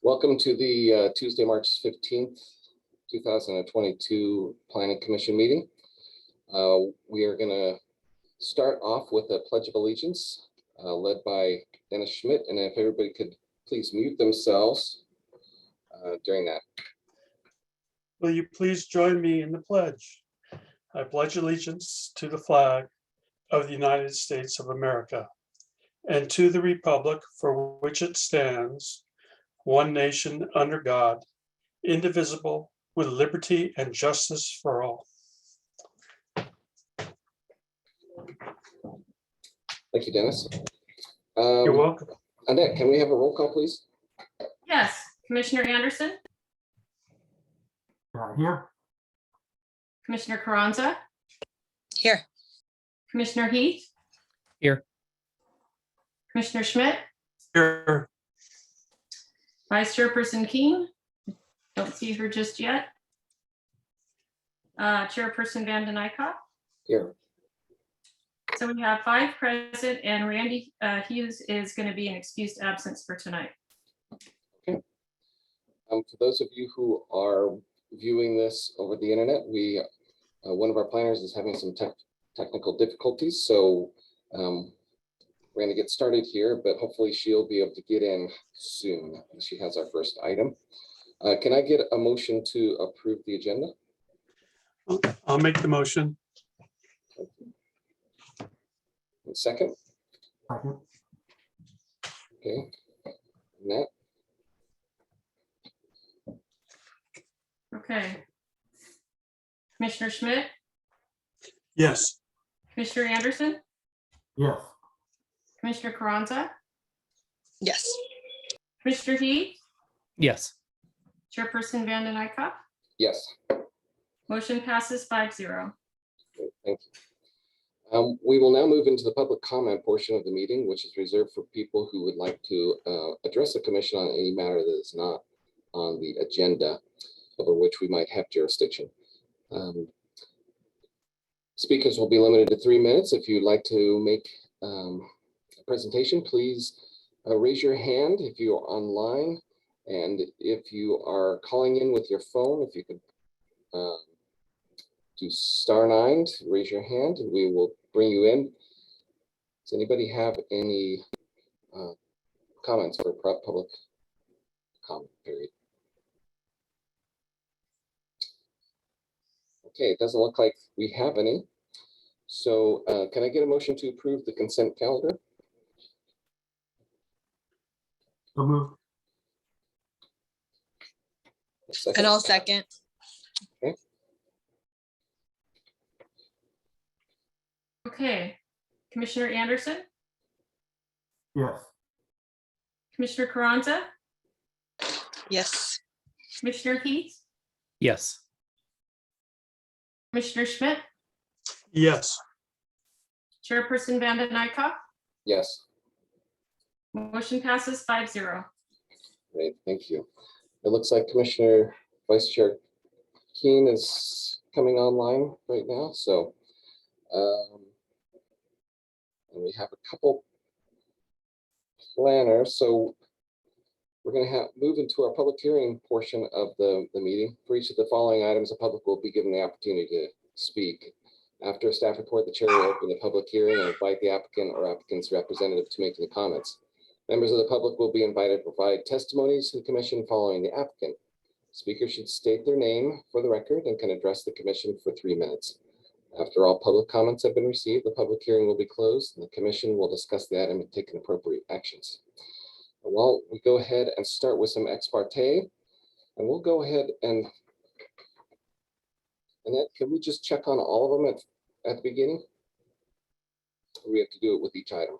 Welcome to the Tuesday, March 15th, 2022 Planning Commission meeting. We are going to start off with a Pledge of Allegiance led by Dennis Schmidt, and if everybody could please mute themselves during that. Will you please join me in the pledge? I pledge allegiance to the flag of the United States of America and to the republic for which it stands, one nation under God, indivisible, with liberty and justice for all. Thank you, Dennis. You're welcome. Annette, can we have a roll call, please? Yes, Commissioner Anderson, Here. Commissioner Carranza, Here. Commissioner Heath. Here. Commissioner Schmidt, Here. Vice Chairperson King. Don't see her just yet. Chairperson Vanden Eyck. Here. So we have 5 present, and Randy Hughes is going to be an excused absence for tonight. Okay. For those of you who are viewing this over the internet, we one of our planners is having some technical difficulties, so we're going to get started here, but hopefully she'll be able to get in soon. She has our first item. Can I get a motion to approve the agenda? I'll make the motion. And second? Second. Okay. Annette? Okay. Commissioner Schmidt, Yes. Commissioner Anderson, Yes. Commissioner Carranza, Yes. Commissioner Heath, Yes. Chairperson Vanden Eyck. Yes. Motion passes 5-0. Great, thank you. We will now move into the public comment portion of the meeting, which is reserved for people who would like to address the commission on any matter that is not on the agenda over which we might have jurisdiction. Speakers will be limited to 3 minutes. If you'd like to make a presentation, please raise your hand if you are online. And if you are calling in with your phone, if you could do *9 to raise your hand, and we will bring you in. Does anybody have any comments for public comment period? Okay, it doesn't look like we have any. So can I get a motion to approve the consent calendar? So moved. And I'll second. Okay. Commissioner Anderson, Yes. Commissioner Carranza, Yes. Commissioner Heath, Yes. Commissioner Schmidt, Yes. Chairperson Vanden Eyck. Yes. Motion passes 5-0. Great, thank you. It looks like Commissioner Vice Chair Keen is coming online right now. So and we have a couple planners. So we're going to move into our public hearing portion of the meeting. For each of the following items, the public will be given the opportunity to speak. After a staff report, the chair will open the public hearing and invite the applicant or applicant's representative to make the comments. Members of the public will be invited to provide testimonies to the commission following the applicant. Speakers should state their name for the record and can address the commission for 3 minutes. After all public comments have been received, the public hearing will be closed and the commission will discuss the item and take appropriate actions. Well, we go ahead and start with some ex parte, and we'll go ahead and Annette, can we just check on all of them at the beginning? Or we have to do it with each item?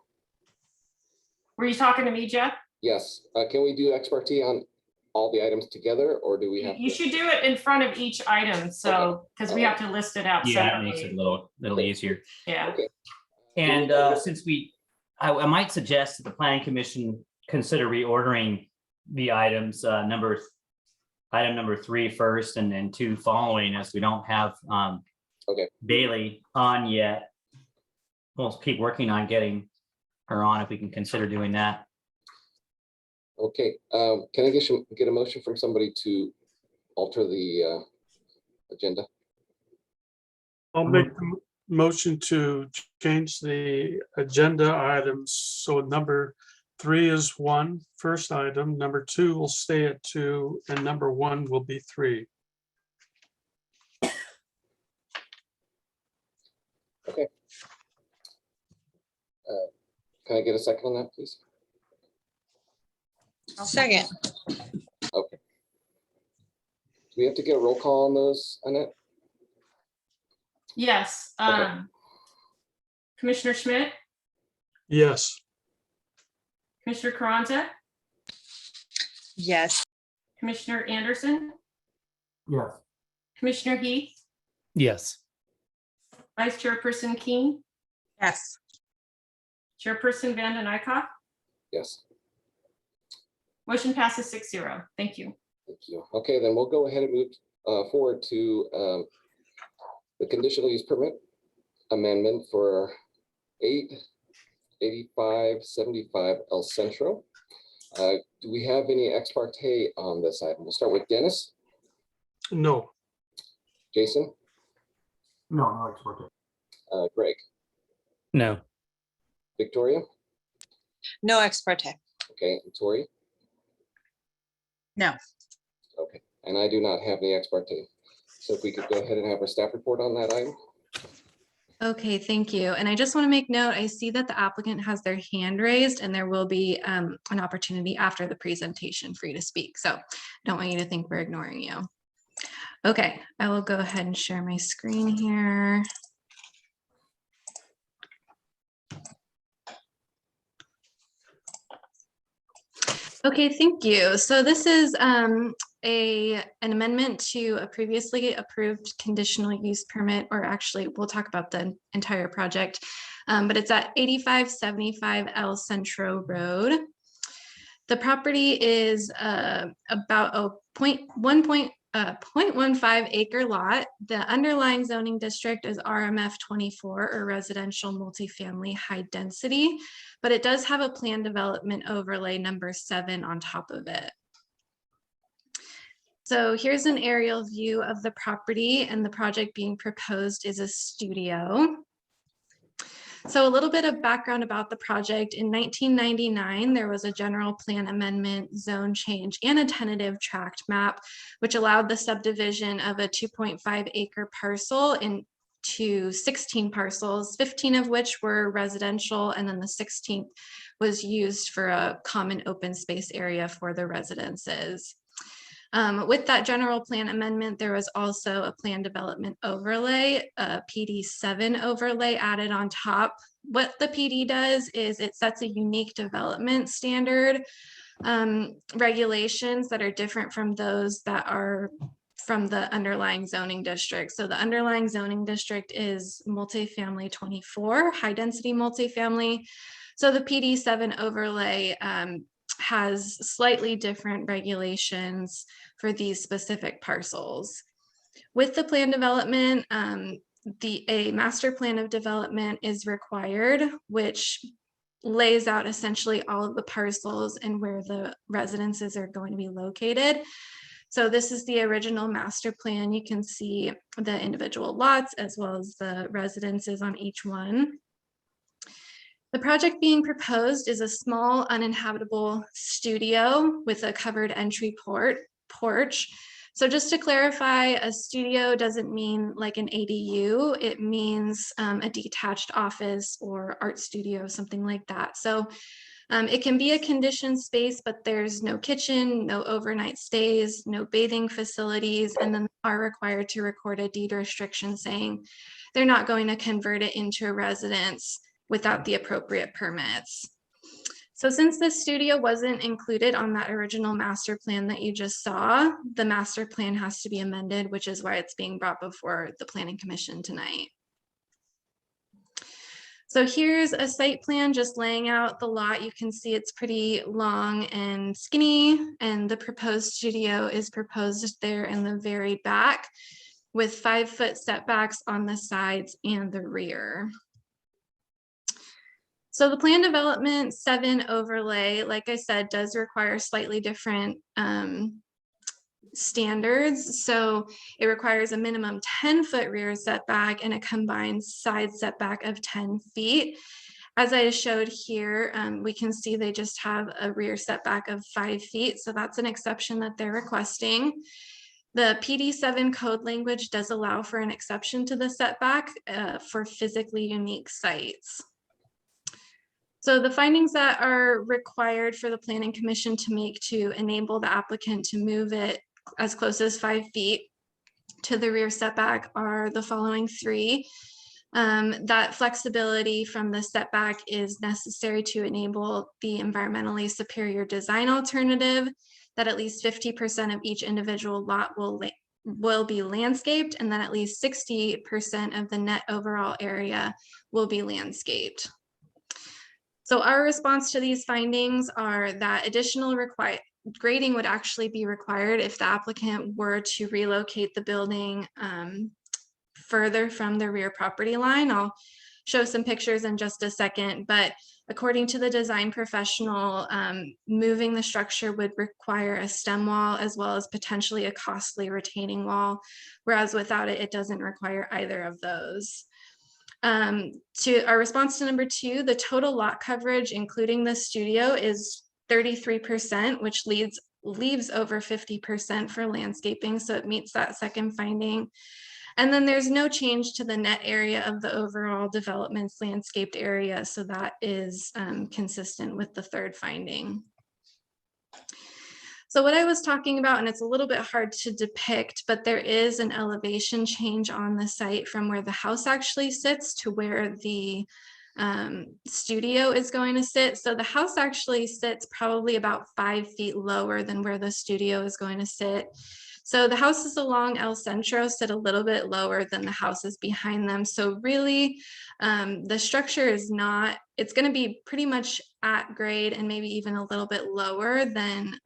Were you talking to me, Jeff? Yes. Can we do ex parte on all the items together, or do we have You to? should do it in front of each item, so, because we have to list it out Yeah, it separately. makes it a little easier. Yeah. Okay. And since I might suggest that the planning commission consider reordering the items, item number 3 first and then 2 following, as we don't have Okay. Bailey on yet. We'll keep working on getting her on if we can consider doing that. Okay, can I get a motion from somebody to alter the agenda? I'll make the motion to change the agenda items. So number 3 is 1, first item, number 2 will stay at 2, and number 1 will be 3. Can I get a second on that, please? Second. Okay. Do we have to get a roll call on those, Annette? Yes. Okay. Commissioner Schmidt, Yes, Commissioner Carranza, Yes. Commissioner Anderson, Yes. Commissioner Heath, Yes. Vice Chairperson Keen, Yes. Chairperson Vanden Eyck. Yes, Motion passes 6-0. Thank you. thank you. Okay, then we'll go ahead and move forward to the conditional use permit amendment for 88575 El Centro. Do we have any ex parte on this item? We'll start with Dennis, no, Jason, No, no export. Greg, No. Victoria, No ex parte. okay, and Tori? No. Okay, and I do not have the ex parte. So if we could go ahead and have our staff report on that item. Okay, thank you. And I just want to make note, I see that the applicant has their hand raised and there will be an opportunity after the presentation for you to speak. So I don't want you to think we're ignoring you. Okay, I will go ahead and share my screen here. Okay, thank you. So this is an amendment to a previously approved conditional use permit, or actually we'll talk about the entire project, but it's at 8575 El Centro Road. The property is about a 0.15 acre lot. The underlying zoning district is RMF 24, or residential multifamily high density, but it does have a planned development overlay number 7 on top of it. So here's an aerial view of the property, and the project being proposed is a studio. So a little bit of background about the project. In 1999, there was a general plan amendment, zone change, and a tentative tract map, which allowed the subdivision of a 2.5 acre parcel into 16 parcels, 15 of which were residential, and then the 16th was used for a common open space area for the residences. With that general plan amendment, there was also a plan development overlay, a PD 7 overlay added on top. What the PD does is it sets a unique development standard, regulations that are different from those that are from the underlying zoning district. So the underlying zoning district is multifamily 24, high density multifamily. So the PD 7 overlay has slightly different regulations for these specific parcels. With the plan development, a master plan of development is required, which lays out essentially all of the parcels and where the residences are going to be located. So this is the original master plan. You can see the individual lots as well as the residences on each one. The project being proposed is a small uninhabitable studio with a covered entry porch. So just to clarify, a studio doesn't mean like an ADU, it means a detached office or art studio, something like that. So it can be a conditioned space, but there's no kitchen, no overnight stays, no bathing facilities, and then are required to record a deed restriction saying they're not going to convert it into a residence without the appropriate permits. So since the studio wasn't included on that original master plan that you just saw, the master plan has to be amended, which is why it's being brought before the Planning Commission tonight. So here's a site plan just laying out the lot. You can see it's pretty long and skinny, and the proposed studio is proposed there in the very back with 5-foot setbacks on the sides and the rear. So the plan development 7 overlay, like I said, does require slightly different standards. So it requires a minimum 10-foot rear setback and a combined side setback of 10 feet. As I showed here, we can see they just have a rear setback of 5 feet. So that's an exception that they're requesting. The PD7 code language does allow for an exception to the setback for physically unique sites. So the findings that are required for the Planning Commission to make to enable the applicant to move it as close as 5 feet to the rear setback are the following 3. That flexibility from the setback is necessary to enable the environmentally superior design alternative, that at least 50% of each individual lot will be landscaped, and then at least 60% of the net overall area will be landscaped. So our response to these findings are that additional grading would actually be required if the applicant were to relocate the building further from the rear property line. I'll show some pictures in just a second, but according to the design professional, moving the structure would require a stem wall as well as potentially a costly retaining wall, whereas without it, it doesn't require either of those. To our response to number 2, the total lot coverage, including the studio, is 33%, which leaves over 50% for landscaping. So it meets that second finding. And then there's no change to the net area of the overall development's landscaped area. So that is consistent with the third finding. So what I was talking about, and it's a little bit hard to depict, but there is an elevation change on the site from where the house actually sits to where the studio is going to sit. So the house actually sits probably about 5 feet lower than where the studio is going to sit. So the houses along El Centro sit a little bit lower than the houses behind them. So really, the structure is not, it's going to be pretty much at grade and maybe even a little bit lower than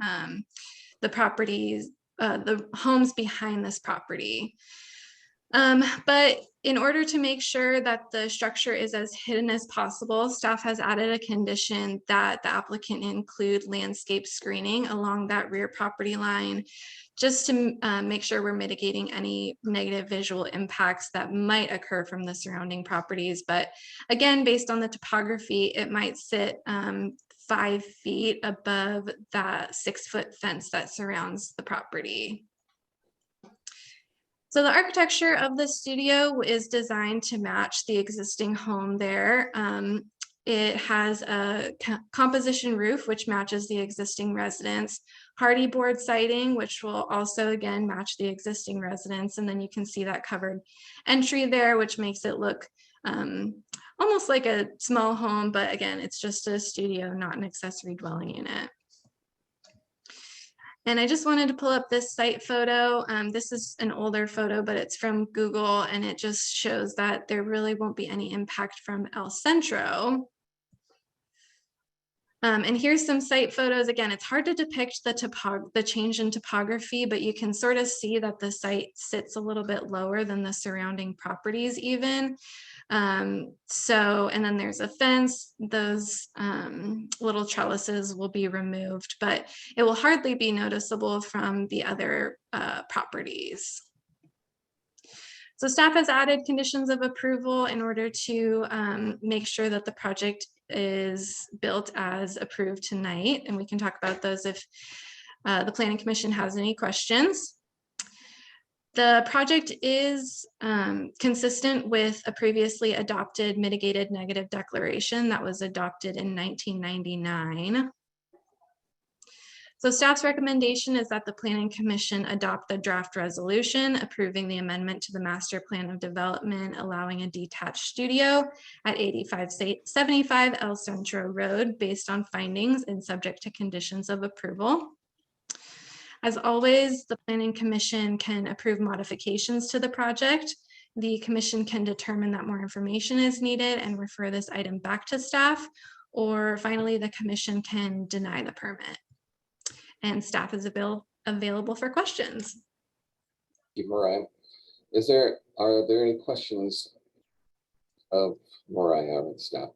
the properties, the homes behind this property. But in order to make sure that the structure is as hidden as possible, staff has added a condition that the applicant include landscape screening along that rear property line, just to make sure we're mitigating any negative visual impacts that might occur from the surrounding properties. But again, based on the topography, it might sit 5 feet above that 6-foot fence that surrounds the property. So the architecture of the studio is designed to match the existing home there. It has a composition roof, which matches the existing residence, hardy board siding, which will also again match the existing residence. And then you can see that covered entry there, which makes it look almost like a small home, but again, it's just a studio, not an accessory dwelling unit. And I just wanted to pull up this site photo. This is an older photo, but it's from Google, and it just shows that there really won't be any impact from El Centro. And here's some site photos. Again, it's hard to depict the change in topography, but you can sort of see that the site sits a little bit lower than the surrounding properties even. And then there's a fence. Those little trellises will be removed, but it will hardly be noticeable from the other properties. So staff has added conditions of approval in order to make sure that the project is built as approved tonight. And we can talk about those if the Planning Commission has any questions. The project is consistent with a previously adopted mitigated negative declaration that was adopted in 1999. So staff's recommendation is that the Planning Commission adopt the draft resolution approving the amendment to the master plan of development, allowing a detached studio at 8575 El Centro Road based on findings and subject to conditions of approval. As always, the Planning Commission can approve modifications to the project. The commission can determine that more information is needed and refer this item back to staff, or finally, the commission can deny the permit. And staff is available for questions. Thank you, Mariah. Are there any questions of Mariah or the staff?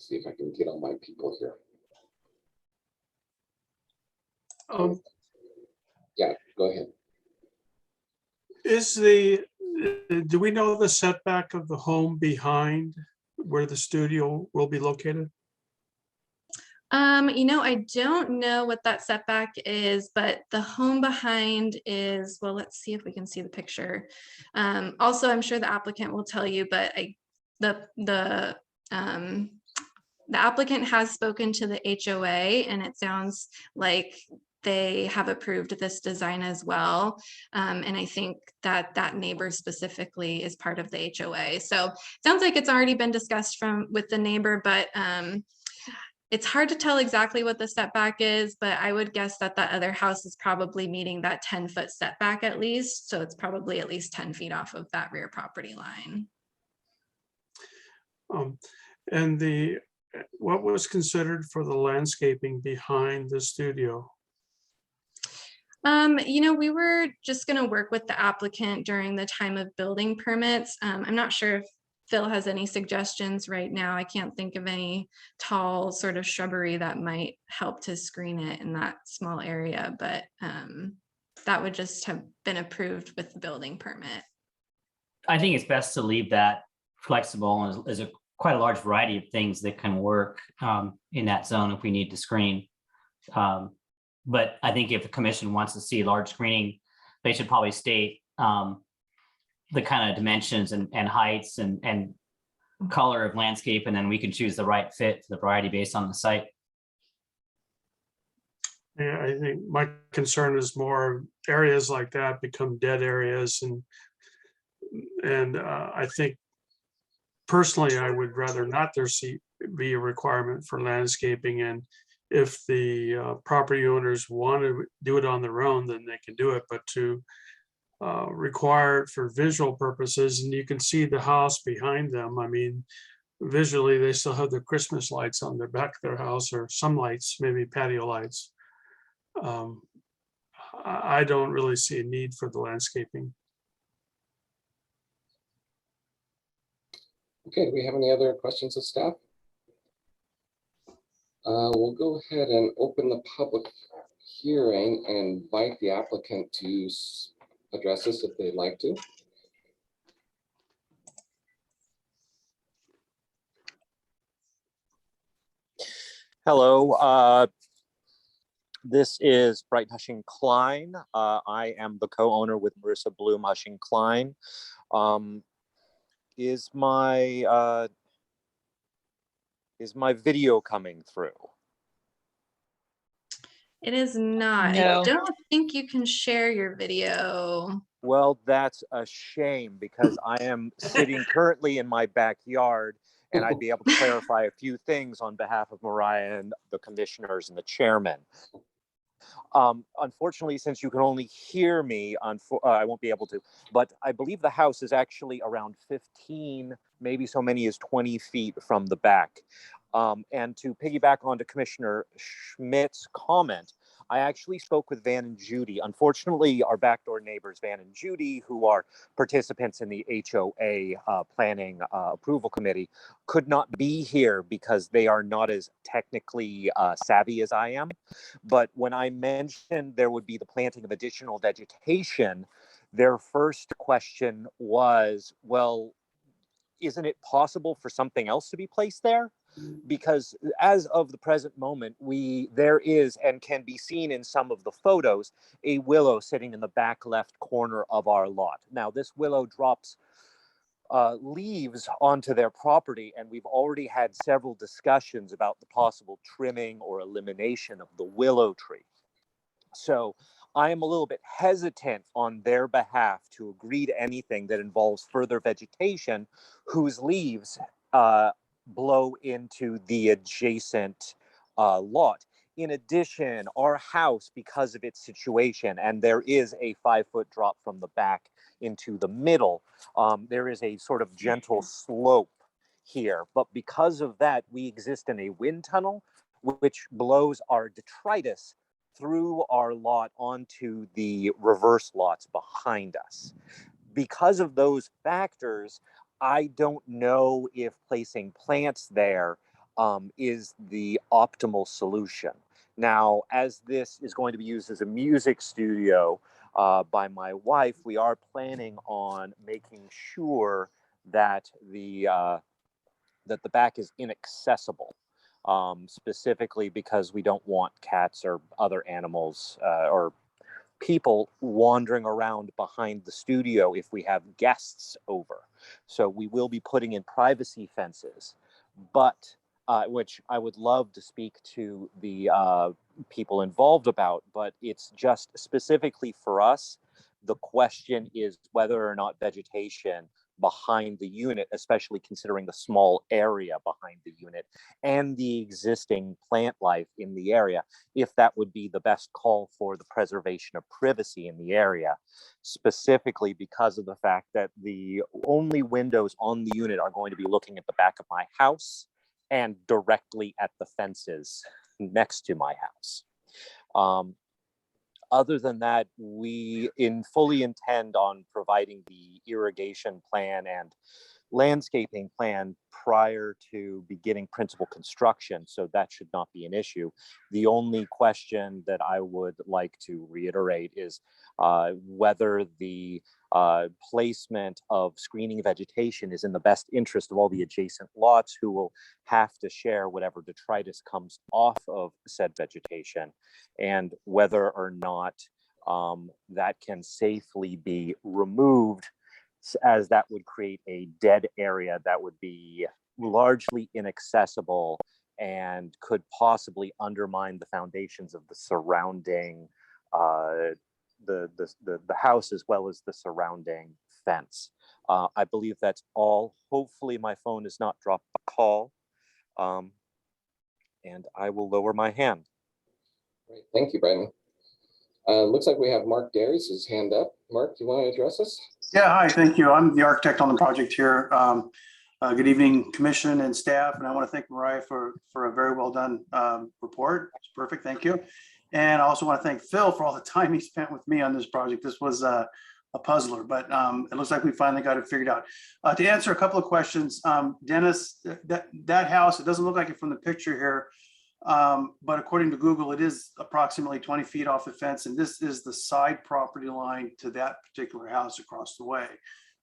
See if I can get all my people here. Yeah, go ahead. Do we know the setback of the home behind where the studio will be located? I don't know what that setback is, but the home behind is, well, let's see if we can see the picture. Also, I'm sure the applicant will tell you, but the applicant has spoken to the HOA, and it sounds like they have approved this design as well. And I think that neighbor specifically is part of the HOA. So it sounds like it's already been discussed with the neighbor, but it's hard to tell exactly what the setback is, but I would guess that the other house is probably meeting that 10-foot setback at least. So it's probably at least 10 feet off of that rear property line. And what was considered for the landscaping behind the studio? We were just going to work with the applicant during the time of building permits. I'm not sure if Phil has any suggestions right now. I can't think of any tall sort of shrubbery that might help to screen it in that small area, but that would just have been approved with the building permit. I think it's best to leave that flexible, and there's quite a large variety of things that can work in that zone if we need to screen. But I think if the commission wants to see large screening, they should probably state the kind of dimensions and heights and color of landscape, and then we can choose the right fit for the variety based on the site. Yeah, I think my concern is more areas like that become dead areas, and I think personally I would rather not be a requirement for landscaping, and if the property owners want to do it on their own, then they can do it, but to require it for visual purposes, and you can see the house behind them. I mean, visually, they still have the Christmas lights on the back of their house, or some lights, maybe patio lights. I don't really see a need for the landscaping. Okay, do we have any other questions of staff? We'll go ahead and open the public hearing and invite the applicant to address us if they'd like to. Hello, this is Bright Hushing Klein. I am the co-owner with Marissa Bloom Hushing Klein. Is my video coming through? It is not. No. I don't think you can share your video. Well, that's a shame, because I am sitting currently in my backyard, and I'd be able to clarify a few things on behalf of Mariah and the commissioners and the chairman. Unfortunately, since you can only hear me, I won't be able to, but I believe the house is actually around 15, maybe so many as 20 feet from the back. And to piggyback onto Commissioner Schmidt's comment, I actually spoke with Van and Judy. Unfortunately, our backdoor neighbors, Van and Judy, who are participants in the HOA planning approval committee, could not be here because they are not as technically savvy as I am. But when I mentioned there would be the planting of additional vegetation, their first question was, well, isn't it possible for something else to be placed there? Because as of the present moment, there is, and can be seen in some of the photos, a willow sitting in the back left corner of our lot. Now, this willow drops leaves onto their property, and we've already had several discussions about the possible trimming or elimination of the willow tree. So I am a little bit hesitant on their behalf to agree to anything that involves further vegetation whose leaves blow into the adjacent lot. In addition, our house, because of its situation, and there is a 5-foot drop from the back into the middle, there is a sort of gentle slope here. But because of that, we exist in a wind tunnel, which blows our detritus through our lot onto the reverse lots behind us. Because of those factors, I don't know if placing plants there is the optimal solution. Now, as this is going to be used as a music studio by my wife, we are planning on making sure that the back is inaccessible, specifically because we don't want cats or other animals or people wandering around behind the studio if we have guests over. So we will be putting in privacy fences, but which I would love to speak to the people involved about, but it's just specifically for us. The question is whether or not vegetation behind the unit, especially considering the small area behind the unit and the existing plant life in the area, if that would be the best call for the preservation of privacy in the area, specifically because of the fact that the only windows on the unit are going to be looking at the back of my house and directly at the fences next to my house. Other than that, we fully intend on providing the irrigation plan and landscaping plan prior to beginning principal construction, so that should not be an issue. The only question that I would like to reiterate is whether the placement of screening vegetation is in the best interest of all the adjacent lots, who will have to share whatever detritus comes off of said vegetation, and whether or not that can safely be removed, as that would create a dead area that would be largely inaccessible and could possibly undermine the foundations of the surrounding the house, as well as the surrounding fence. I believe that's all. Hopefully my phone has not dropped a call, and I will lower my hand. Great. Thank you, Brandon. Looks like we have Mark Darius, his hand up. Mark, do you want to address us? Yeah, hi, thank you. I'm the architect on the project here. Good evening, commission and staff, and I want to thank Mariah for a very well done report. It's perfect, thank you. And I also want to thank Phil for all the time he spent with me on this project. This was a puzzler, but it looks like we finally got it figured out. To answer a couple of questions, Dennis, that house, it doesn't look like it from the picture here, but according to Google, it is approximately 20 feet off the fence, and this is the side property line to that particular house across the way.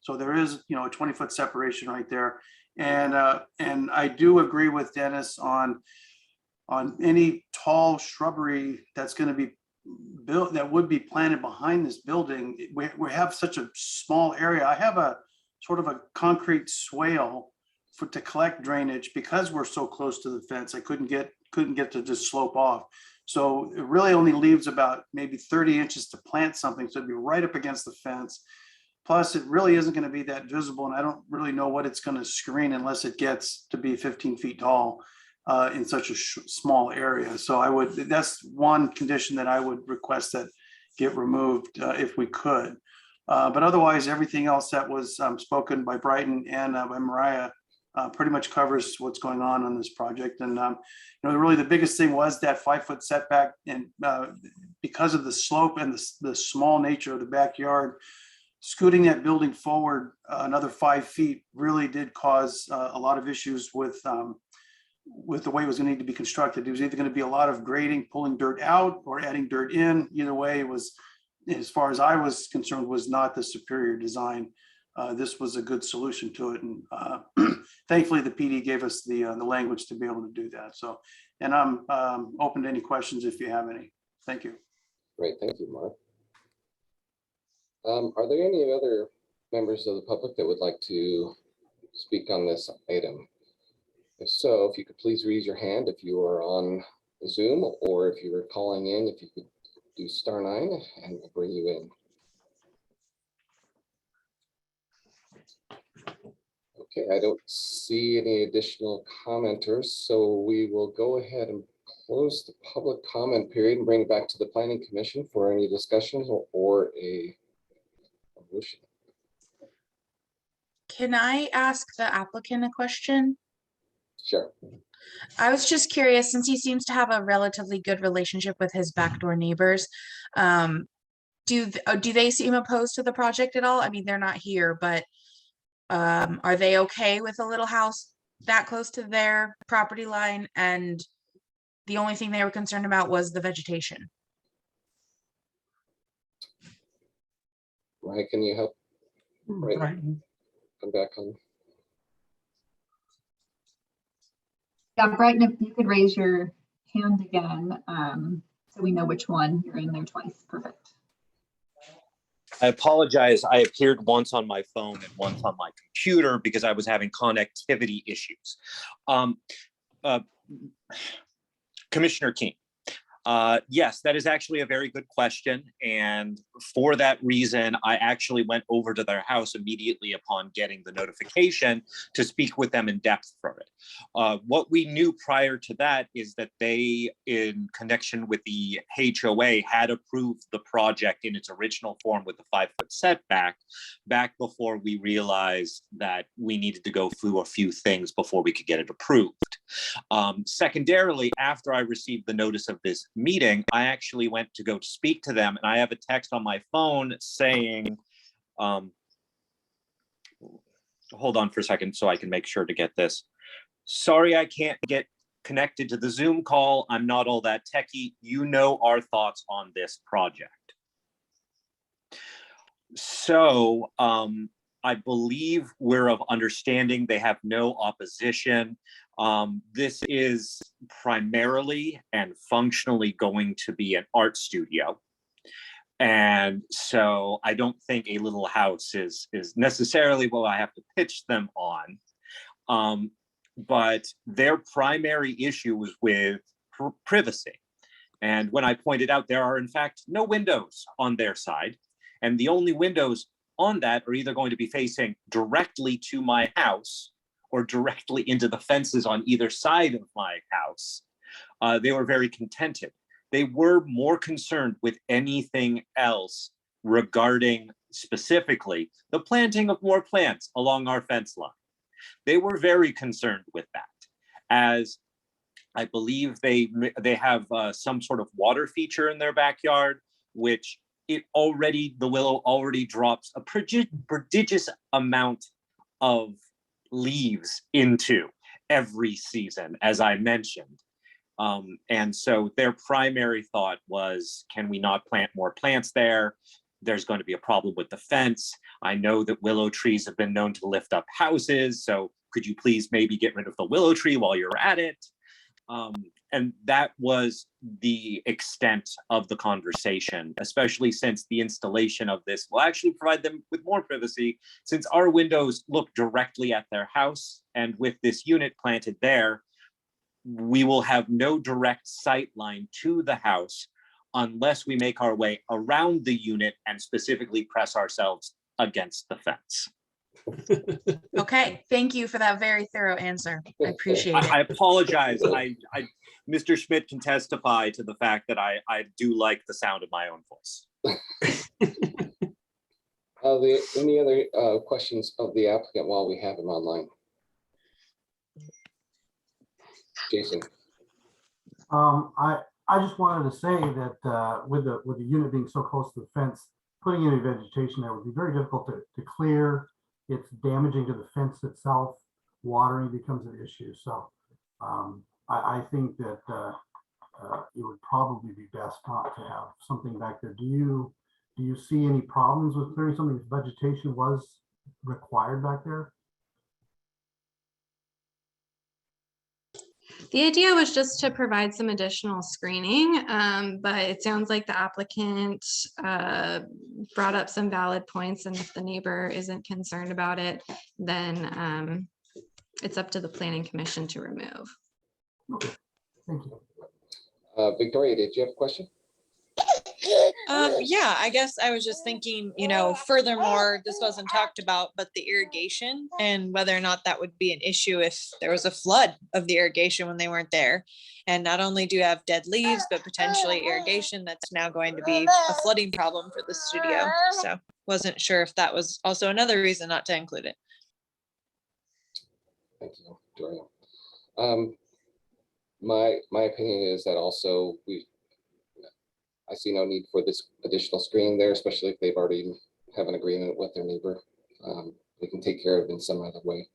So there is, a 20-foot separation right there. And I do agree with Dennis on any tall shrubbery that's going to be built, that would be planted behind this building. We have such a small area. I have a sort of a concrete swale to collect drainage because we're so close to the fence. I couldn't get to just slope off. So it really only leaves about maybe 30 inches to plant something. So it'd be right up against the fence. Plus it really isn't going to be that visible. And I don't really know what it's going to screen unless it gets to be 15 feet tall in such a small area. So that's one condition that I would request that get removed if we could. But otherwise, everything else that was spoken by Brighton and by Mariah pretty much covers what's going on this project. And really the biggest thing was that 5-foot setback, and because of the slope and the small nature of the backyard, scooting that building forward another 5 feet really did cause a lot of issues with the way it was going to need to be constructed. It was either going to be a lot of grading, pulling dirt out, or adding dirt in. Either way, it was, as far as I was concerned, was not the superior design. This was a good solution to it, and thankfully the PD gave us the language to be able to do that. So, and I'm open to any questions if you have any. Thank you. Great, thank you, Mark. Are there any other members of the public that would like to speak on this item? If so, if you could please raise your hand if you are on Zoom, or if you were calling in, if you could do *9 and we'll bring you in. Okay, I don't see any additional commenters, so we will go ahead and close the public comment period and bring it back to the Planning Commission for any discussions or a motion. Can I ask the applicant a question? Sure. I was just curious, since he seems to have a relatively good relationship with his backdoor neighbors, do they seem opposed to the project at all? I mean, they're not here, but are they okay with a little house that close to their property line, and the only thing they were concerned about was the vegetation. Ryan, can you help Right. come back on? Yeah, Brighton, if you could raise your hand again, so we know which one. You're in there twice. Perfect. I apologize. I appeared once on my phone and once on my computer because I was having connectivity issues. Commissioner King. Yes, that is actually a very good question. And for that reason, I actually went over to their house immediately upon getting the notification to speak with them in depth for it. What we knew prior to that is that they, in connection with the HOA, had approved the project in its original form with the 5-foot setback back before we realized that we needed to go through a few things before we could get it approved. Secondarily, after I received the notice of this meeting, I actually went to go speak to them, and I have a text on my phone saying, hold on for a second so I can make sure to get this. Sorry, I can't get connected to the Zoom call. I'm not all that techie. You know our thoughts on this project. So I believe we're of understanding. They have no opposition. This is primarily and functionally going to be an art studio. And so I don't think a little house is necessarily what I have to pitch them on. But their primary issue was with privacy. And when I pointed out there are in fact no windows on their side, and the only windows on that are either going to be facing directly to my house or directly into the fences on either side of my house, they were very contented. They were more concerned with anything else regarding specifically the planting of more plants along our fence line. They were very concerned with that, as I believe they have some sort of water feature in their backyard, which the willow already drops a prodigious amount of leaves into every season, as I mentioned. And so their primary thought was, can we not plant more plants there? There's going to be a problem with the fence. I know that willow trees have been known to lift up houses, so could you please maybe get rid of the willow tree while you're at it? And that was the extent of the conversation, especially since the installation of this will actually provide them with more privacy, since our windows look directly at their house. And with this unit planted there, we will have no direct sight line to the house unless we make our way around the unit and specifically press ourselves against the fence. Okay, thank you for that very thorough answer. I appreciate it. I apologize. Mr. Schmidt can testify to the fact that I do like the sound of my own voice. Any other questions of the applicant while we have him online? Jason. I just wanted to say that with the unit being so close to the fence, putting any vegetation there would be very difficult to clear. It's damaging to the fence itself. Watering becomes an issue. So I think that it would probably be best not to have something back there. Do you see any problems with clearing something if vegetation was required back there? The idea was just to provide some additional screening, but it sounds like the applicant brought up some valid points, and if the neighbor isn't concerned about it, then it's up to the planning commission to remove. Okay, thank you. Victoria, did you have a question? Yeah, I guess I was just thinking, furthermore, this wasn't talked about, but the irrigation and whether or not that would be an issue if there was a flood of the irrigation when they weren't there. And not only do you have dead leaves, but potentially irrigation that's now going to be a flooding problem for the studio. So wasn't sure if that was also another reason not to include it. Thank you, Victoria. My opinion is that also I see no need for this additional screening there, especially if they've already have an agreement with their neighbor. We can take care of it in some other way.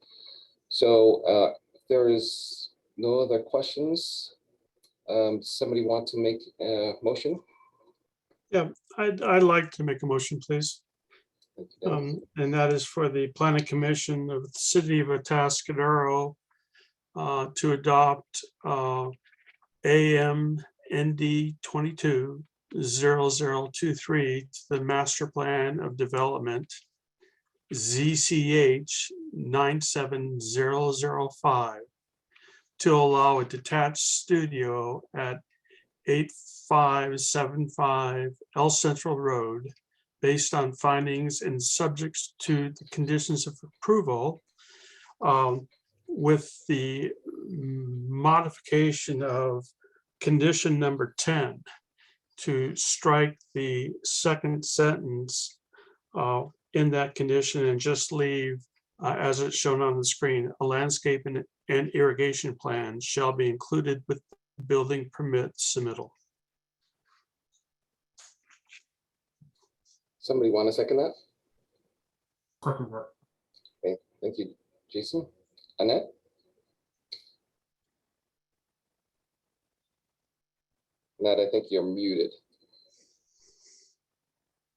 So there is no other questions, somebody want to make a motion? Yeah, I'd like to make a motion, please. Thank you, Dennis. And that is for the planning commission of the city of Atascadero to adopt AMND 220023, the master plan of development ZCH 97005 to allow a detached studio at 8575 El Central Road based on findings and subjects to the conditions of approval, with the modification of condition number 10 to strike the second sentence in that condition and just leave, as it's shown on the screen, a landscape and irrigation plan shall be included with building permit submittal. Somebody want to second that? Second that. Okay, thank you, Jason. Annette? Annette, I think you're muted.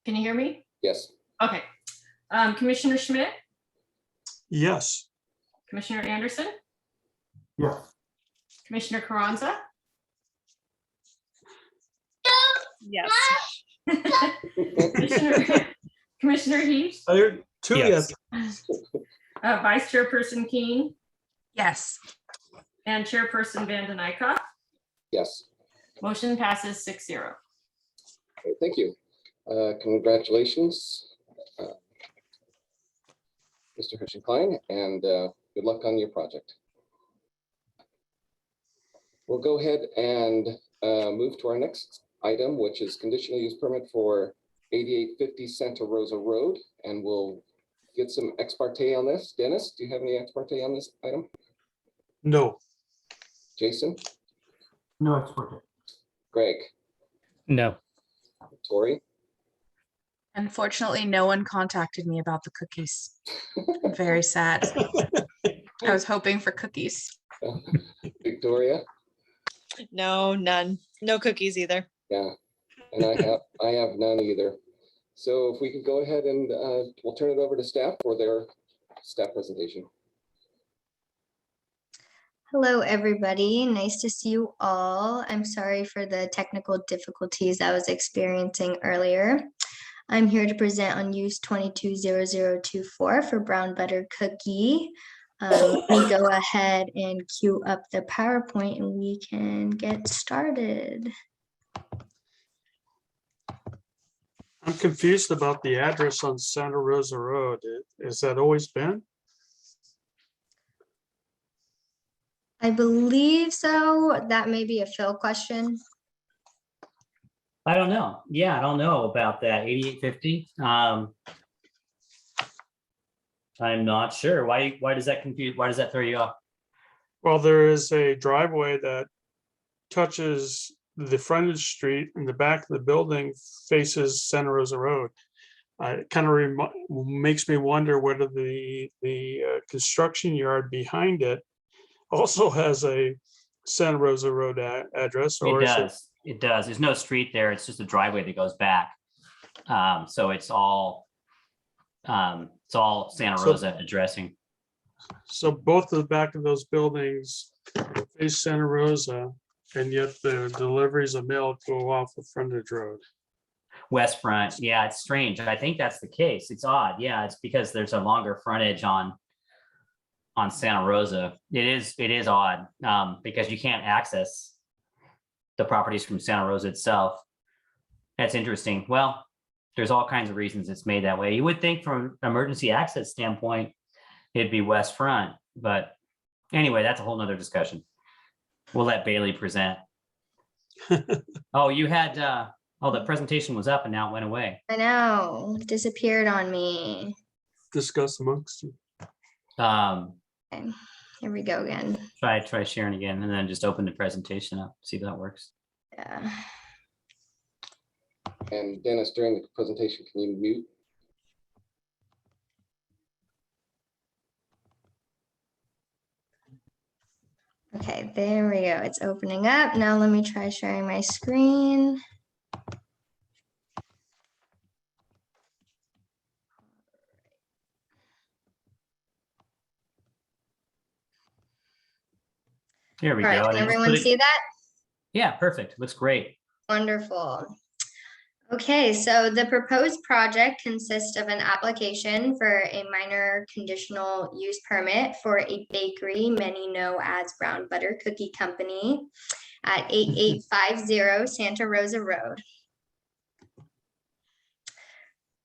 Can you hear me? Yes. Okay. Commissioner Schmidt, Yes. Commissioner Anderson, Yes. Commissioner Carranza, Yes. Commissioner Heath, I heard two Yes. yes. Vice Chairperson Keen, Yes. and Chairperson Vanden Eyck. Yes. Motion passes 6-0. Okay, thank you. Congratulations, Mr. Hirschenklein, and good luck on your project. We'll go ahead and move to our next item, which is conditional use permit for 8850 Santa Rosa Road, and we'll get some ex parte on this. Dennis, do you have any ex parte on this item? No. Jason? No expert. Greg? No. Tori? Unfortunately, no one contacted me about the cookies. I'm very sad. I was hoping for cookies. Victoria? No, none. No cookies either. Yeah, and I have none either. So if we could go ahead and we'll turn it over to staff for their staff presentation. Hello, everybody. Nice to see you all. I'm sorry for the technical difficulties I was experiencing earlier. I'm here to present on use 220024 for brown butter cookie. Let me go ahead and queue up the PowerPoint and we can get started. I'm confused about the address on Santa Rosa Road. Has that always been? I believe so. That may be a Phil question. I don't know. Yeah, I don't know about that 8850. I'm not sure. Why does that confuse? Why does that throw you off? Well, there is a driveway that touches the frontage street and the back of the building faces Santa Rosa Road. It kind of makes me wonder whether the construction yard behind it also has a Santa Rosa Road address, or It is does. It does. There's no street there. It's just a driveway that goes back. So it's all Santa So- Rosa addressing. So both of the back of those buildings face Santa Rosa, and yet the deliveries of mail go off the frontage road. West front. Yeah, it's strange. I think that's the case. It's odd. Yeah, it's because there's a longer frontage on Santa Rosa. It is odd because you can't access the properties from Santa Rosa itself. That's interesting. Well, there's all kinds of reasons it's made that way. You would think from an emergency access standpoint, it'd be west front, but anyway, that's a whole nother discussion. We'll let Bailey present. Oh, you had, the presentation was up and now it went away. I know, it disappeared on me. Discuss amongst you. Okay, here we go again. Try sharing again and then just open the presentation up, see if that works. Yeah. And Dennis, during the presentation, can you mute? Okay, there we go. It's opening up. Now let me try sharing my screen. Here we All right, go. can And I just everyone put it- see that? Yeah, perfect. Looks great. Wonderful. Okay, so the proposed project consists of an application for a minor conditional use permit for a bakery, many know as Brown Butter Cookie Company at 8850 Santa Rosa Road.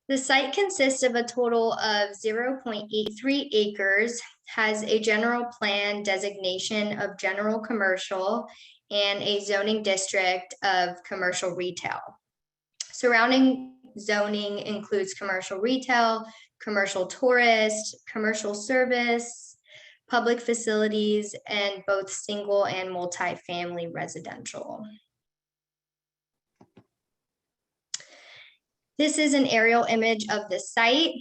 The site consists of a total of 0.83 acres, has a general plan designation of general commercial and a zoning district of commercial retail. Surrounding zoning includes commercial retail, commercial tourist, commercial service, public facilities, and both single and multi-family residential. This is an aerial image of the site.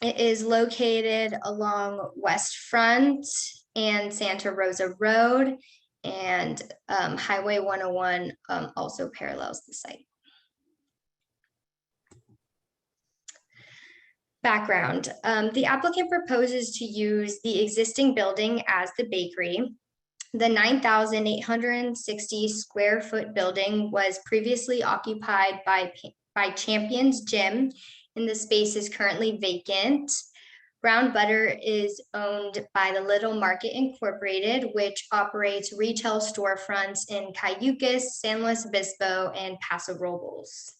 It is located along West Front and Santa Rosa Road, and Highway 101 also parallels the site. Background, the applicant proposes to use the existing building as the bakery. The 9,860 square foot building was previously occupied by Champions Gym, and the space is currently vacant. Brown Butter is owned by the Little Market Incorporated, which operates retail storefronts in Cayucas, San Luis Obispo, and Paso Robles.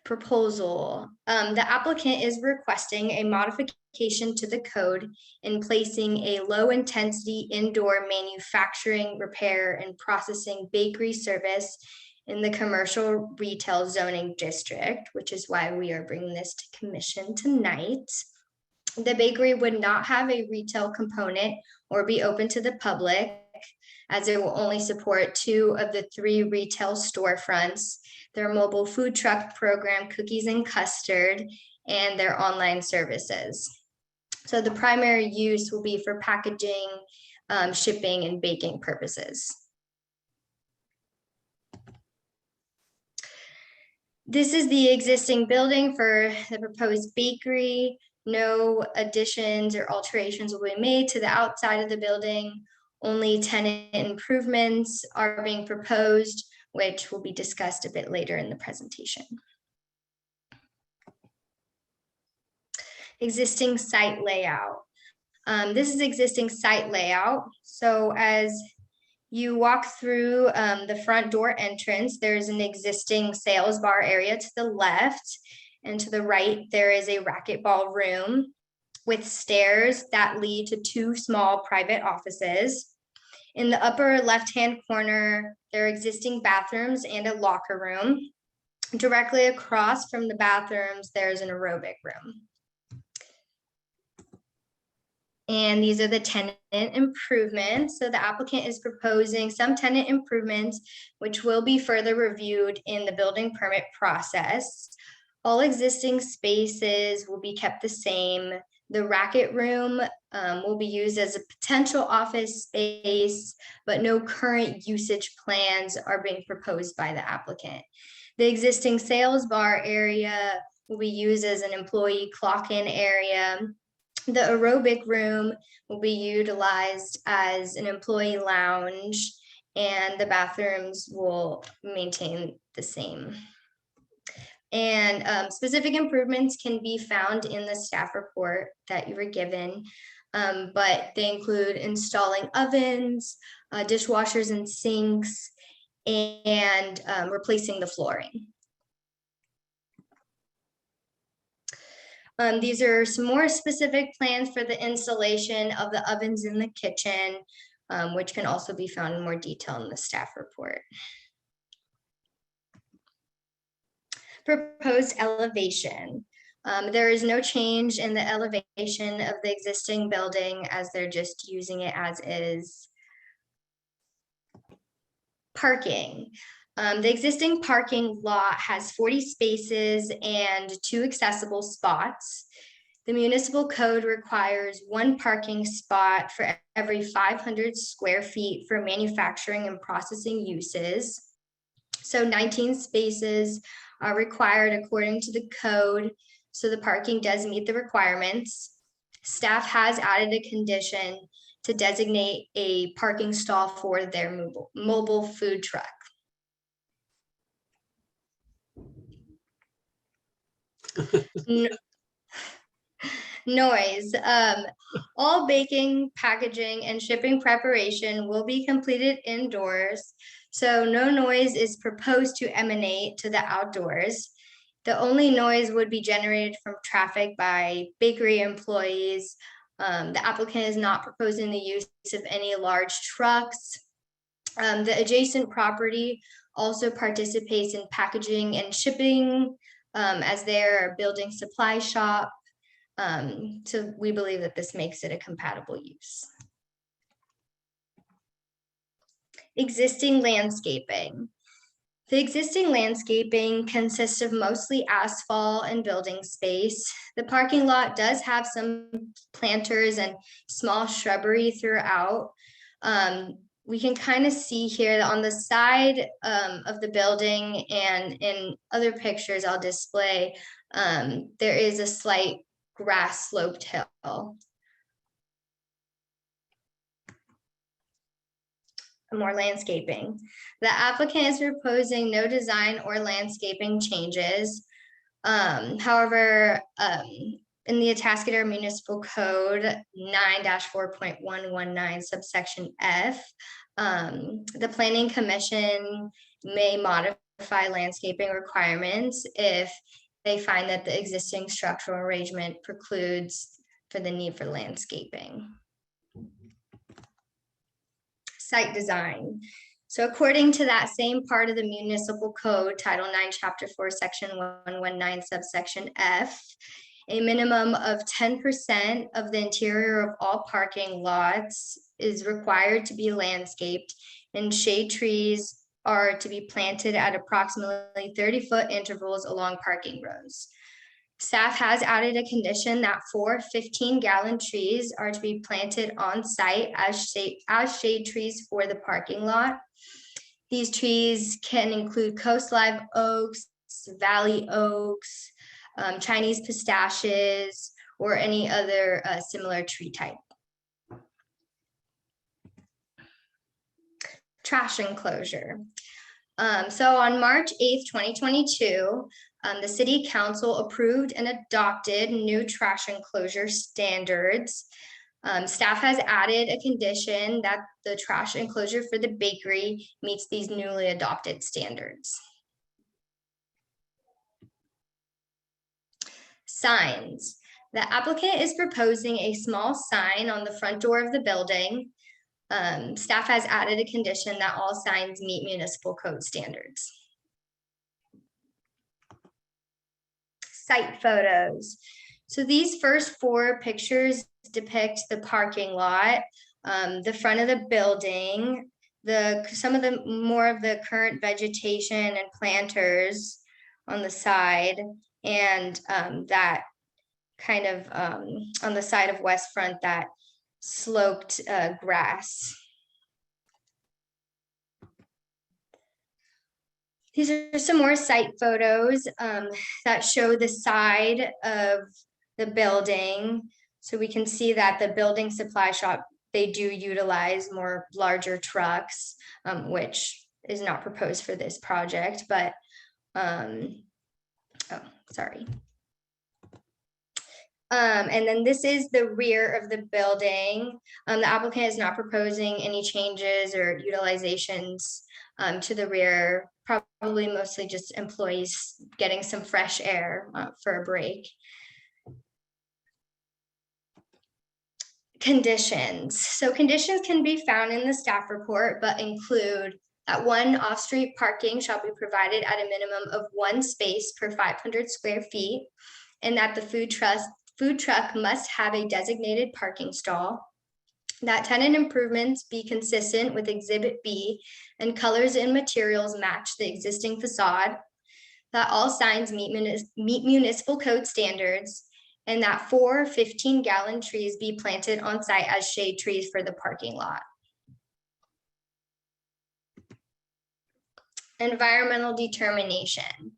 Proposal. The applicant is requesting a modification to the code in placing a low-intensity indoor manufacturing, repair, and processing bakery service in the commercial retail zoning district, which is why we are bringing this to commission tonight. The bakery would not have a retail component or be open to the public, as it will only support 2 of the 3 retail storefronts, their mobile food truck program, Cookies and Custard, and their online services. So the primary use will be for packaging, shipping, and baking purposes. This is the existing building for the proposed bakery. No additions or alterations will be made to the outside of the building. Only tenant improvements are being proposed, which will be discussed a bit later in the presentation. Existing site layout. This is existing site layout. So as you walk through the front door entrance, there's an existing sales bar area to the left, and to the right, there is a racquetball room with stairs that lead to 2 small private offices. In the upper left-hand corner, there are existing bathrooms and a locker room. Directly across from the bathrooms, there's an aerobic room. And these are the tenant improvements. So the applicant is proposing some tenant improvements, which will be further reviewed in the building permit process. All existing spaces will be kept the same. The racket room will be used as a potential office space, but no current usage plans are being proposed by the applicant. The existing sales bar area will be used as an employee clock-in area. The aerobic room will be utilized as an employee lounge, and the bathrooms will maintain the same. And specific improvements can be found in the staff report that you were given, but they include installing ovens, dishwashers and sinks, and replacing the flooring. These are some more specific plans for the installation of the ovens in the kitchen, which can also be found in more detail in the staff report. Proposed elevation. There is no change in the elevation of the existing building, as they're just using it as is. Parking. The existing parking lot has 40 spaces and 2 accessible spots. The municipal code requires one parking spot for every 500 square feet for manufacturing and processing uses. So 19 spaces are required according to the code. So the parking does meet the requirements. Staff has added a condition to designate a parking stall for their mobile food truck. Noise. All baking, packaging, and shipping preparation will be completed indoors, so no noise is proposed to emanate to the outdoors. The only noise would be generated from traffic by bakery employees. The applicant is not proposing the use of any large trucks. The adjacent property also participates in packaging and shipping as they're a building supply shop. So we believe that this makes it a compatible use. Existing landscaping. The existing landscaping consists of mostly asphalt and building space. The parking lot does have some planters and small shrubbery throughout. We can kind of see here that on the side of the building and in other pictures I'll display, there is a slight grass sloped hill. More landscaping. The applicant is proposing no design or landscaping changes. However, in the Atascadero Municipal Code 9-4.119 subsection F, the Planning Commission may modify landscaping requirements if they find that the existing structural arrangement precludes for the need for landscaping. Site design. So according to that same part of the municipal code, Title 9, Chapter 4, Section 119, subsection F, a minimum of 10% of the interior of all parking lots is required to be landscaped, and shade trees are to be planted at approximately 30-foot intervals along parking rows. Staff has added a condition that 4 15-gallon trees are to be planted on site as shade trees for the parking lot. These trees can include coast live oaks, valley oaks, Chinese pistaches, or any other similar tree type. Trash enclosure. So on March 8th, 2022, the City Council approved and adopted new trash enclosure standards. Staff has added a condition that the trash enclosure for the bakery meets these newly adopted standards. Signs. The applicant is proposing a small sign on the front door of the building. Staff has added a condition that all signs meet municipal code standards. Site photos. So these first 4 pictures depict the parking lot, the front of the building, some of the more of the current vegetation and planters on the side, and that kind of on the side of West Front, that sloped grass. These are some more site photos that show the side of the building. So we can see that the building supply shop, they do utilize more larger trucks, which is not proposed for this project, but, oh, sorry. And then this is the rear of the building. The applicant is not proposing any changes or utilizations to the rear, probably mostly just employees getting some fresh air for a break. Conditions. So conditions can be found in the staff report, but include that 1 off-street parking shall be provided at a minimum of 1 space per 500 square feet, and that the food truck must have a designated parking stall, that tenant improvements be consistent with Exhibit B and colors and materials match the existing facade, that all signs meet municipal code standards, and that 4 15-gallon trees be planted on site as shade trees for the parking lot. Environmental determination.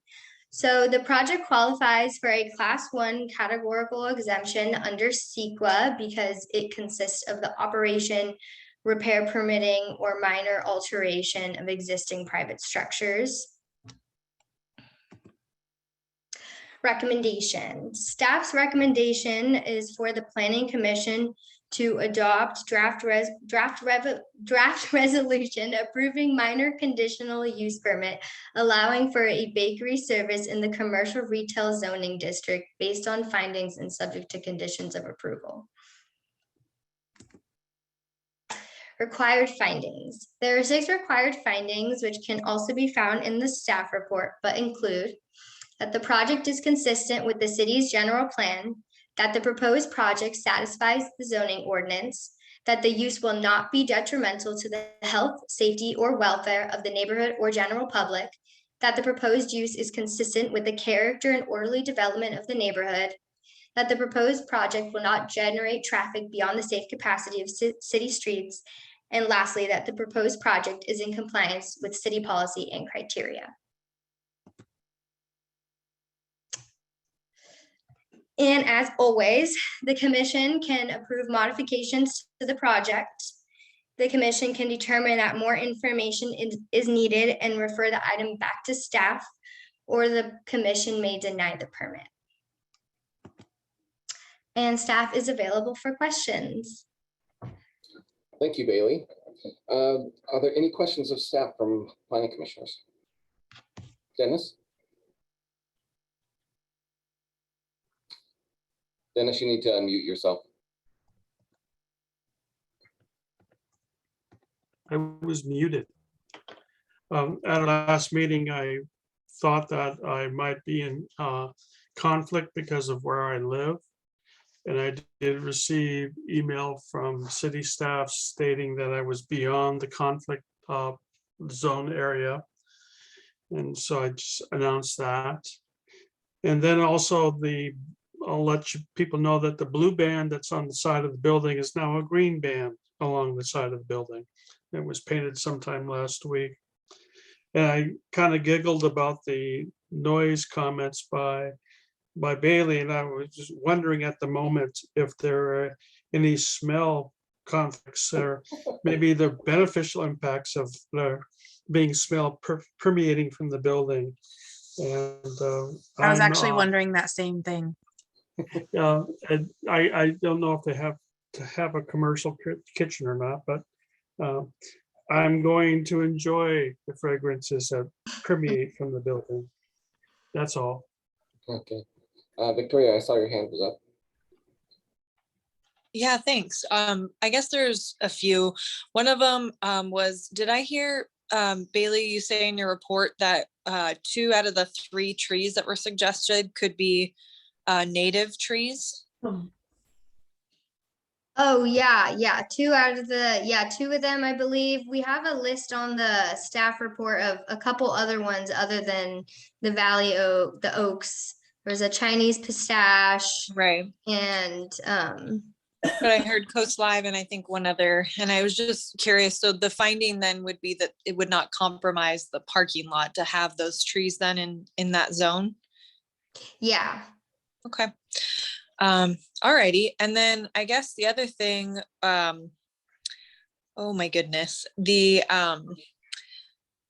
So the project qualifies for a Class 1 categorical exemption under CEQA because it consists of the operation, repair, permitting, or minor alteration of existing private structures. Recommendation. Staff's recommendation is for the Planning Commission to adopt draft resolution approving minor conditional use permit, allowing for a bakery service in the commercial retail zoning district based on findings and subject to conditions of approval. Required findings. There are 6 required findings, which can also be found in the staff report, but include that the project is consistent with the city's general plan, that the proposed project satisfies the zoning ordinance, that the use will not be detrimental to the health, safety, or welfare of the neighborhood or general public, that the proposed use is consistent with the character and orderly development of the neighborhood, that the proposed project will not generate traffic beyond the safe capacity of city streets, and lastly, that the proposed project is in compliance with city policy and criteria. And as always, the commission can approve modifications to the project. The commission can determine that more information is needed and refer the item back to staff, or the commission may deny the permit. And staff is available for questions. Thank you, Bailey. Are there any questions of staff from planning commissioners? Dennis? Dennis, you need to unmute yourself. I was muted. At our last meeting, I thought that I might be in conflict because of where I live. And I did receive email from city staff stating that I was beyond the conflict zone area. And so I just announced that. And then also I'll let people know that the blue band that's on the side of the building is now a green band along the side of the building. It was painted sometime last week. And I kind of giggled about the noise comments by Bailey, and I was just wondering at the moment if there are any smell conflicts or maybe the beneficial impacts of the being smell permeating from the building. And I was actually wondering that same thing. And I don't know if they have to have a commercial kitchen or not, but I'm going to enjoy the fragrances that permeate from the building. That's all. Okay. Victoria, I saw your hand was up. Yeah, thanks. I guess there's a few. One of them was, did I hear Bailey, you say in your report that 2 out of the 3 trees that were suggested could be native trees? Oh, yeah. 2 out of the, 2 of them, I believe. We have a list on the staff report of a couple other ones other than the Valley Oak, the oaks. There's a Chinese pistache. Right. And but I heard Coast Live and I think one other, and I was just curious. So the finding then would be that it would not compromise the parking lot to have those trees then in that zone? Yeah. Okay. Alrighty. And then I guess the other thing, oh my goodness, the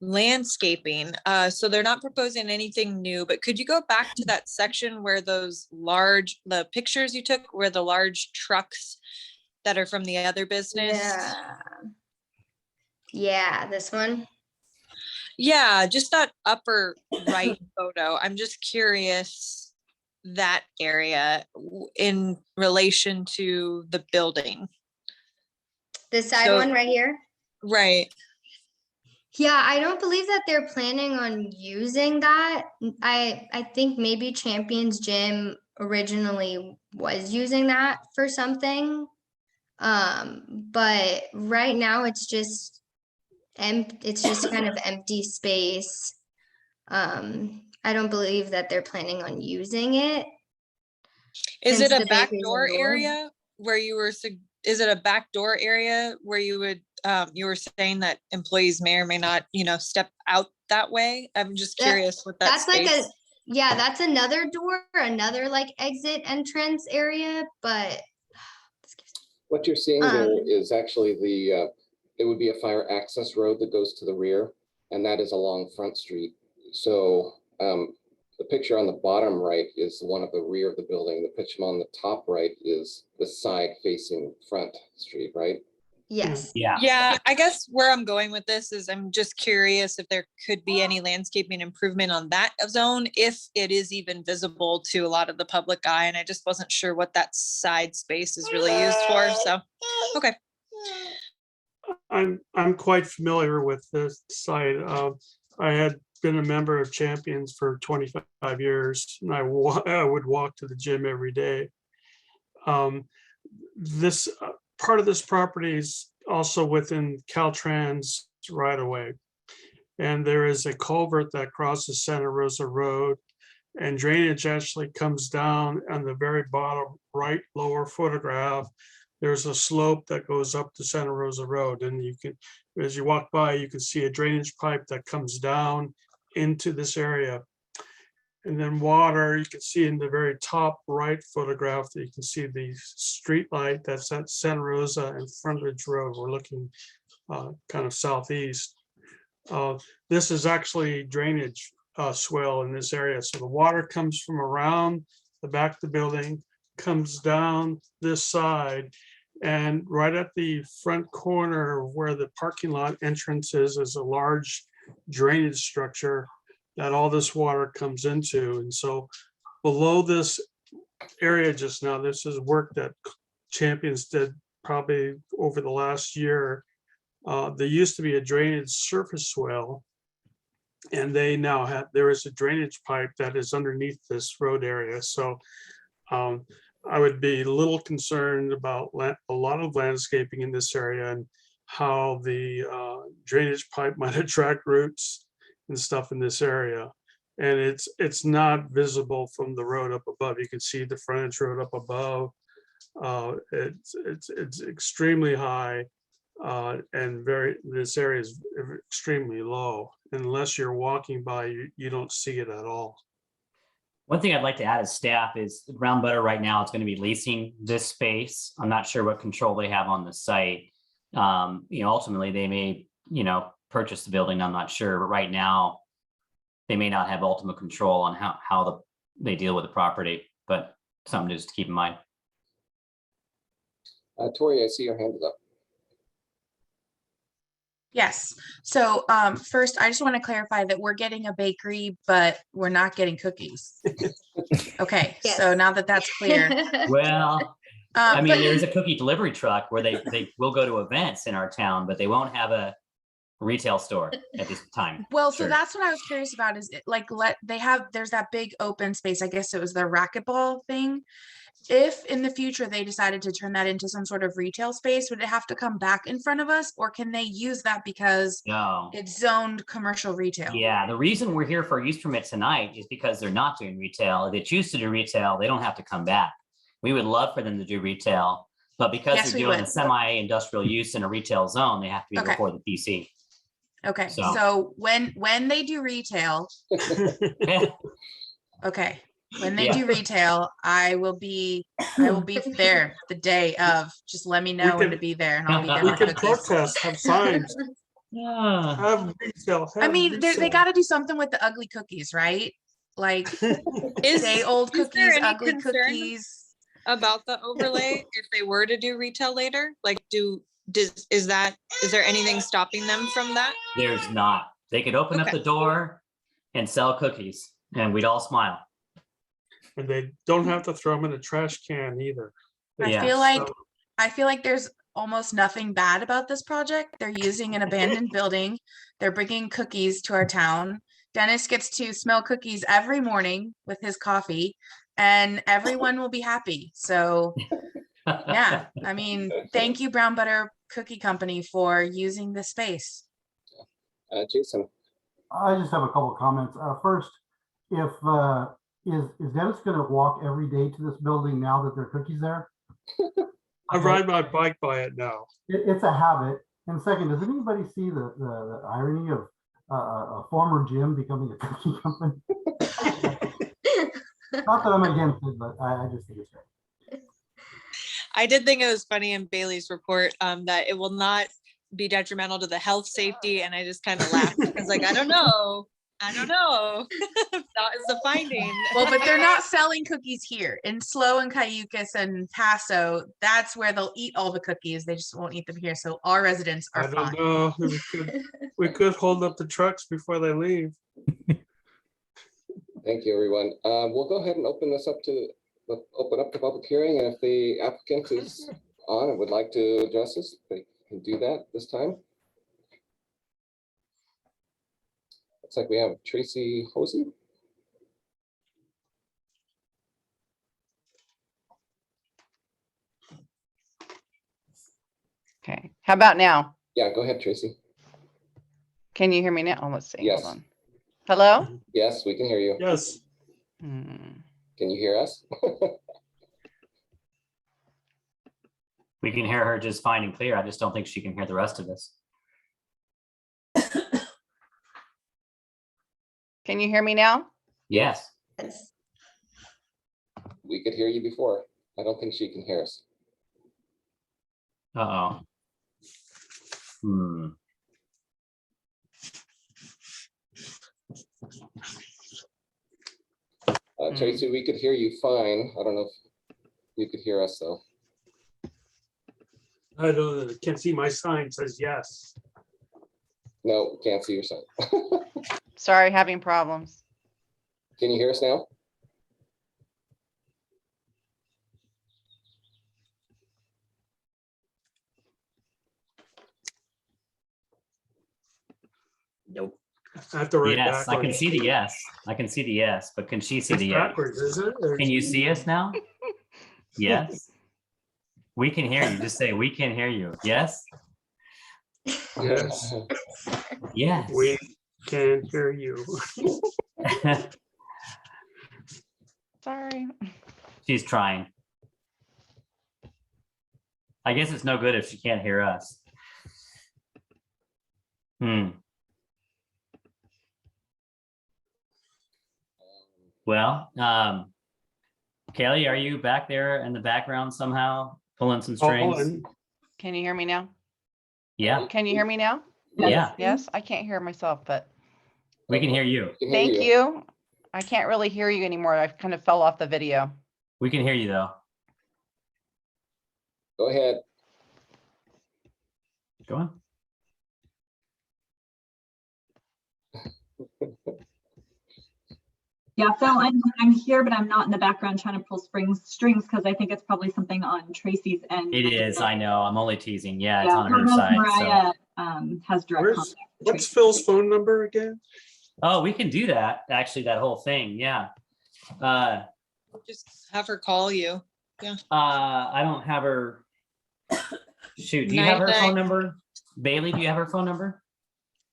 landscaping. So they're not proposing anything new, but could you go back to that section where the pictures you took, where the large trucks that are from the other business? Yeah, this one. Yeah, just that upper right photo. I'm just curious that area in relation to the building. The side one right here? Right. Yeah, I don't believe that they're planning on using that. I think maybe Champions Gym originally was using that for something. But right now it's just kind of empty space. I don't believe that they're planning on using it. Is since it a the back bakery's door indoor. area where you were, is it a back door area where you would, you were saying that employees may or may not, step out that way? I'm just That- curious what that That's like space. yeah, that's another door, another like exit entrance area, but What you're seeing there Um, is actually it would be a fire access road that goes to the rear, and that is along Front Street. So the picture on the bottom right is the one of the rear of the building. The picture on the top right is the side facing Front Street, right? yes. Yeah. Yeah, I guess where I'm going with this is I'm just curious if there could be any landscaping improvement on that zone, if it is even visible to a lot of the public eye. And I just wasn't sure what that side space is really used for. So, okay. I'm quite familiar with this site. I had been a member of Champions for 25 years, and I would walk to the gym every day. This part of this property is also within Caltrans right away. And there is a culvert that crosses Santa Rosa Road, and drainage actually comes down on the very bottom right lower photograph. There's a slope that goes up to Santa Rosa Road, and you can, as you walk by, you can see a drainage pipe that comes down into this area. And then water, you can see in the very top right photograph that you can see the street light that's at Santa Rosa and Frontage Road. We're looking kind of southeast. This is actually drainage swell in this area. So the water comes from around the back of the building, comes down this side, and right at the front corner where the parking lot entrance is a large drainage structure that all this water comes into. And so below this area just now, this is work that Champions did probably over the last year. There used to be a drainage surface swell, and they now have, there is a drainage pipe that is underneath this road area. So I would be a little concerned about a lot of landscaping in this area and how the drainage pipe might attract roots and stuff in this area. And it's not visible from the road up above. You can see the frontage road up above. It's extremely high, and this area is extremely low. Unless you're walking by, you don't see it at all. One thing I'd like to add as staff is Brown Butter right now is going to be leasing this space. I'm not sure what control they have on the site. Ultimately they may, purchase the building. I'm not sure, but right now they may not have ultimate control on how they deal with the property, but something just to keep in mind. Tori, I see your hand is up. Yes. So first, I just want to clarify that we're getting a bakery, but we're not getting cookies. Okay, so Yes. now that that's clear. Well, I mean, but- there's a cookie delivery truck where they will go to events in our town, but they won't have a retail store at this time. Well, so Sure. that's what I was curious about is there's that big open space. I guess it was the racquetball thing. If in the future they decided to turn that into some sort of retail space, would it have to come back in front of us, or can they use that because No. it's zoned commercial retail? Yeah, the reason we're here for a use permit tonight is because they're not doing retail. If they choose to do retail, they don't have to come back. We would love for them to do retail, but because Yes, they're we doing a would. semi-industrial use in a retail zone, they have to be Okay. before the PC. Okay, So- so when they do retail, okay, when they Yeah. do retail, I will be there the day of. Just let me know when to can- be there, and I'll be there We with can cookies. protest, have signs, Yeah. have retail. I have mean, they resale. got to do something with the ugly cookies, right? Like Is day old is there cookies, any ugly concern cookies. about the overlay if they were to do retail later? Like, is there anything stopping them from that? There's not. They could open up Okay. the door and sell cookies and we'd all smile. And they don't have to throw them in a trash can either. They Yeah. just I feel like there's almost nothing bad about this project. They're using an abandoned building. They're bringing cookies to our town. Dennis gets to smell cookies every morning with his coffee, and everyone will be happy. So yeah, I mean, thank you, Brown Butter Cookie Company, for using the space. Jason, I just have a couple of comments. First, if is Dennis gonna walk every day to this building now that there are cookies there? I ride my bike by it now. It's a habit. And second, does anybody see the irony of a former gym becoming a cookie company? Not that I'm against it, but I just think it's great. I did think it was funny in Bailey's report that it will not be detrimental to the health, safety, and I just kind of laughed. I was like, I don't know. That is the finding. Well, but they're not selling cookies here in Slow and Cayucas and Paso. That's where they'll eat all the cookies. They just won't eat them here. So our residents are I don't fine. know. We could hold up the trucks before they leave. Thank you, everyone. We'll go ahead and open this up to open up the public hearing, and if the applicant is on and would like to address us, they can do that this time. Looks like we have Tracy Hosey. Okay, how about now? Yeah, go ahead, Tracy. Can you hear me now? Oh, let's see. Yes. Hold on. Hello? Yes, we can hear you. Yes. Can you hear us? We can hear her just fine and clear. I just don't think she can hear the rest of us. Can you hear me now? Yes. We could hear you before. I don't think she can hear us. Uh-oh. Tracy, we could hear you fine. I don't know if you could hear us though. I don't know. Can't see my sign says yes. No, can't see your sign. Sorry, having problems. Can you hear us now? Nope. I have to write Yes, I can backwards. see the yes. I can see the yes, but can she see It's the yes? backwards, is it? Or- Can you see us now? Yes. We can hear you. Just say, we can hear you. Yes? Yes, Yes. we can hear you. Sorry. She's trying. I guess it's no good if she can't hear us. Well, Kelly, are you back there in the background somehow, pulling some strings? Can you hear me now? Yeah, Can you hear me now? yeah, Yes, I can't hear myself, but we can hear you. thank you. I can't really hear you anymore. I kind of fell off the video. We can hear you though. Go ahead. Go on. Yeah, Phil, I'm here, but I'm not in the background trying to pull strings because I think it's probably something on Tracy's end. It is, I know. I'm only teasing. Yeah, it's Yeah, on her Mariah, side. Mariah has direct Where's- contact. with What's Tracy. Phil's phone number again? Oh, we can do that. Actually, that whole thing. Yeah. Just have her call you. I don't have her. Shoot, do you have her 99. phone number? Bailey, do you have her phone number?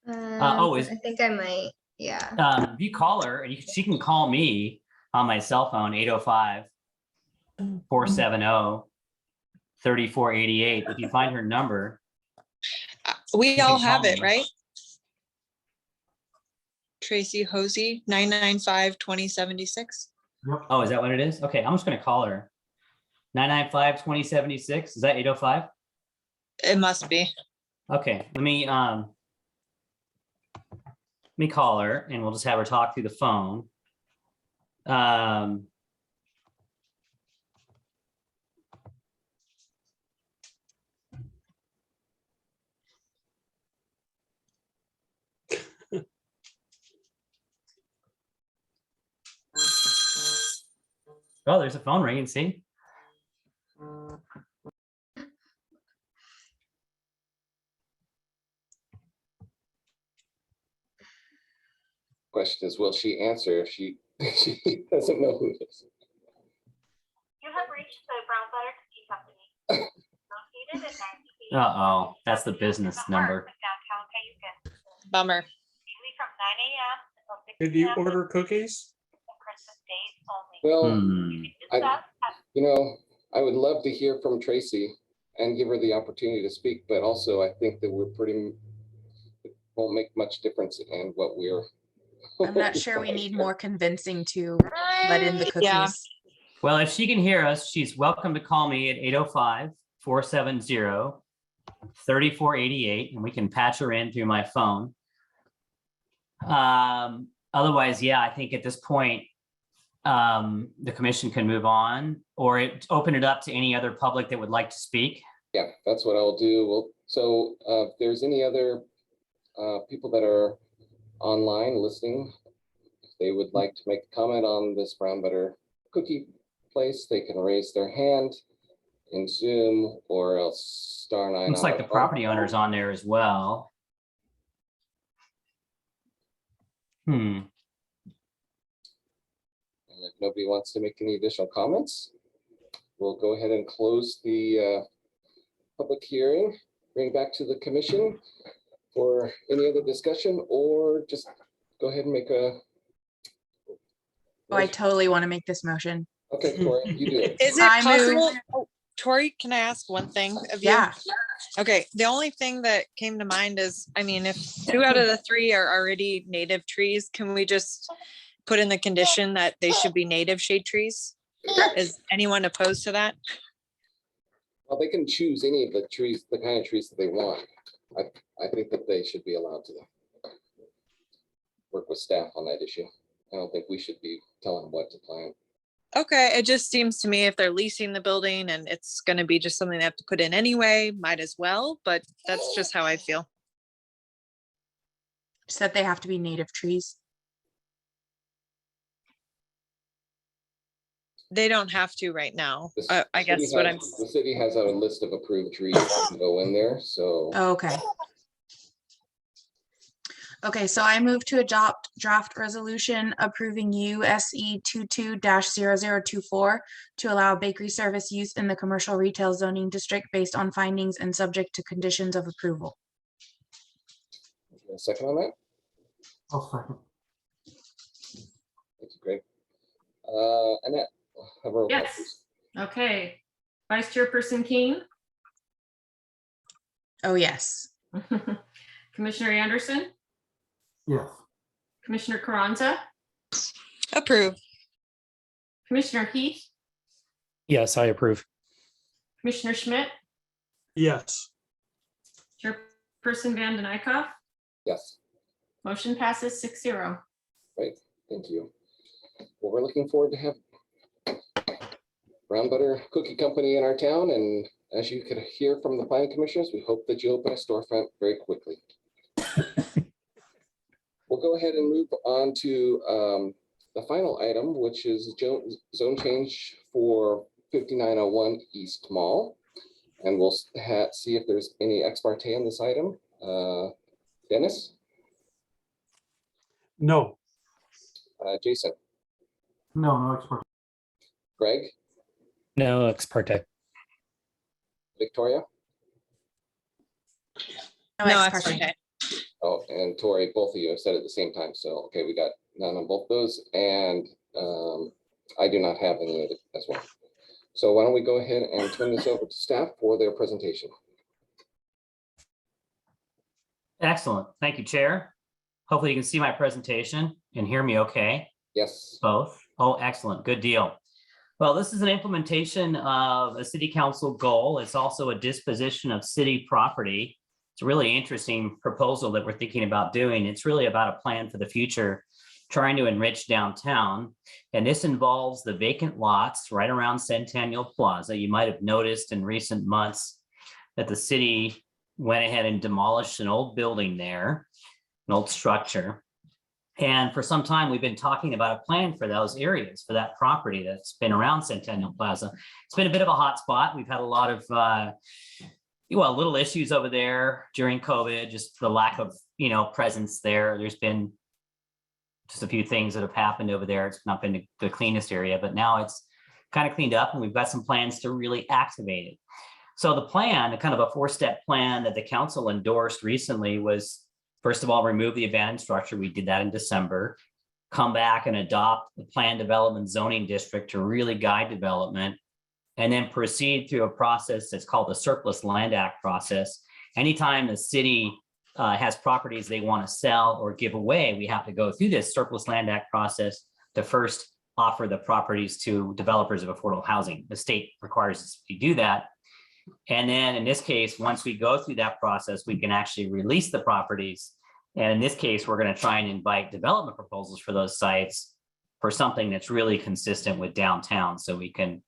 I think I might. Yeah. If you call her, and she can call me on my cell phone, 805-470-3488. If you find her number. We You all can have call it, me. right? Tracy Hosey, 995-2076. Oh, is that what it is? Okay, I'm just gonna call her. 995-2076. Is that 805? It must be. Okay, let me call her and we'll just have her talk through the phone. Oh, there's a phone ringing, see? Question is, will she answer if she she doesn't know who it is? You have reached the Brown Butter Cookie Company. Located at 98. Uh-oh, that's the business number. Downtown Cayuga. Bummer. Daily from 9 a.m. until 6 Did you p.m. order cookies? and Christmas days Well, Hmm. I would love to hear from Tracy and give her the opportunity to speak, but also I think that it won't make much difference in what we're. I'm not sure we need more convincing to let in the Yeah. cookies. Well, if she can hear us, she's welcome to call me at 805-470-3488, and we can patch her in through my phone. Otherwise, yeah, I think at this point, the commission can move on or open it up to any other public that would like to speak. Yeah, that's what I'll do. Well, so if there's any other people that are online listening, if they would like to make a comment on this brown butter cookie place, they can raise their hand in Zoom or else *9. Looks like the property owner's on there as well. And if nobody wants to make any additional comments, we'll go ahead and close the public hearing, bring it back to the commission for any other discussion, or just go ahead and make a. Oh, I totally want to make this motion. Okay, Tori, you do it. Is it I move- possible? Oh, Tori, can I ask one thing of you? Yeah. Okay, the only thing that came to mind is, I mean, if 2 out of the 3 are already native trees, can we just put in the condition that they should be native shade trees? Is anyone opposed to that? Well, they can choose any of the trees, the kind of trees that they want. I think that they should be allowed to work with staff on that issue. I don't think we should be telling them what to plant. Okay, it just seems to me if they're leasing the building and it's gonna be just something they have to put in anyway, might as well, but that's just how I feel. Just that they have to be native trees. They don't have to right now. The I city guess what I'm, The city has a list of approved trees that can go in there, so. Oh, okay. Okay, so I move to adopt draft resolution approving USE 22-0024 to allow bakery service use in the commercial retail zoning district based on findings and subject to conditions of approval. A second on that? I'll second. That's great. Annette, have a roll call, Yes. please. Okay. Vice Chairperson King, Oh, yes. Commissioner Anderson, Yes. Commissioner Carranza, approve. Commissioner Heath, Yes, I approve. Commissioner Schmidt, Yes. Chairperson Van den Eyck. Yes, Motion passes 6-0. great, thank you. Well, we're looking forward to have brown butter cookie company in our town, and as you could hear from the planning commissioners, we hope that you open a storefront very quickly. We'll go ahead and move on to the final item, which is zone change for 5901 East Mall. And we'll see if there's any ex parte on this item. Dennis? No. Jason? No expert. Greg? No ex parte. Victoria? No ex ex parte. parte. Oh, and Tori, both of you have said at the same time. So, okay, we got none on both those. And I do not have any of it as well. So why don't we go ahead and turn this over to staff for their presentation. Excellent. Thank you, Chair. Hopefully you can see my presentation and hear me okay. Yes. Both. Oh, excellent. Good deal. Well, this is an implementation of a city council goal. It's also a disposition of city property. It's a really interesting proposal that we're thinking about doing. It's really about a plan for the future, trying to enrich downtown. And this involves the vacant lots right around Centennial Plaza. You might have noticed in recent months that the city went ahead and demolished an old building there, an old structure. And for some time, we've been talking about a plan for those areas, for that property that's been around Centennial Plaza. It's been a bit of a hot spot. We've had a lot of, little issues over there during COVID, just the lack of, presence there. There's been just a few things that have happened over there. It's not been the cleanest area, but now it's kind of cleaned up and we've got some plans to really activate it. So the plan, kind of a 4-step plan that the council endorsed recently was, first of all, remove the abandoned structure. We did that in December. come back and adopt the planned development zoning district to really guide development, and then proceed through a process that's called the Surplus Land Act process. Anytime the city has properties they want to sell or give away, we have to go through this Surplus Land Act process to first offer the properties to developers of affordable housing. The state requires us to do that. And then in this case, once we go through that process, we can actually release the properties. And in this case, we're going to try and invite development proposals for those sites for something that's really consistent with downtown, so we can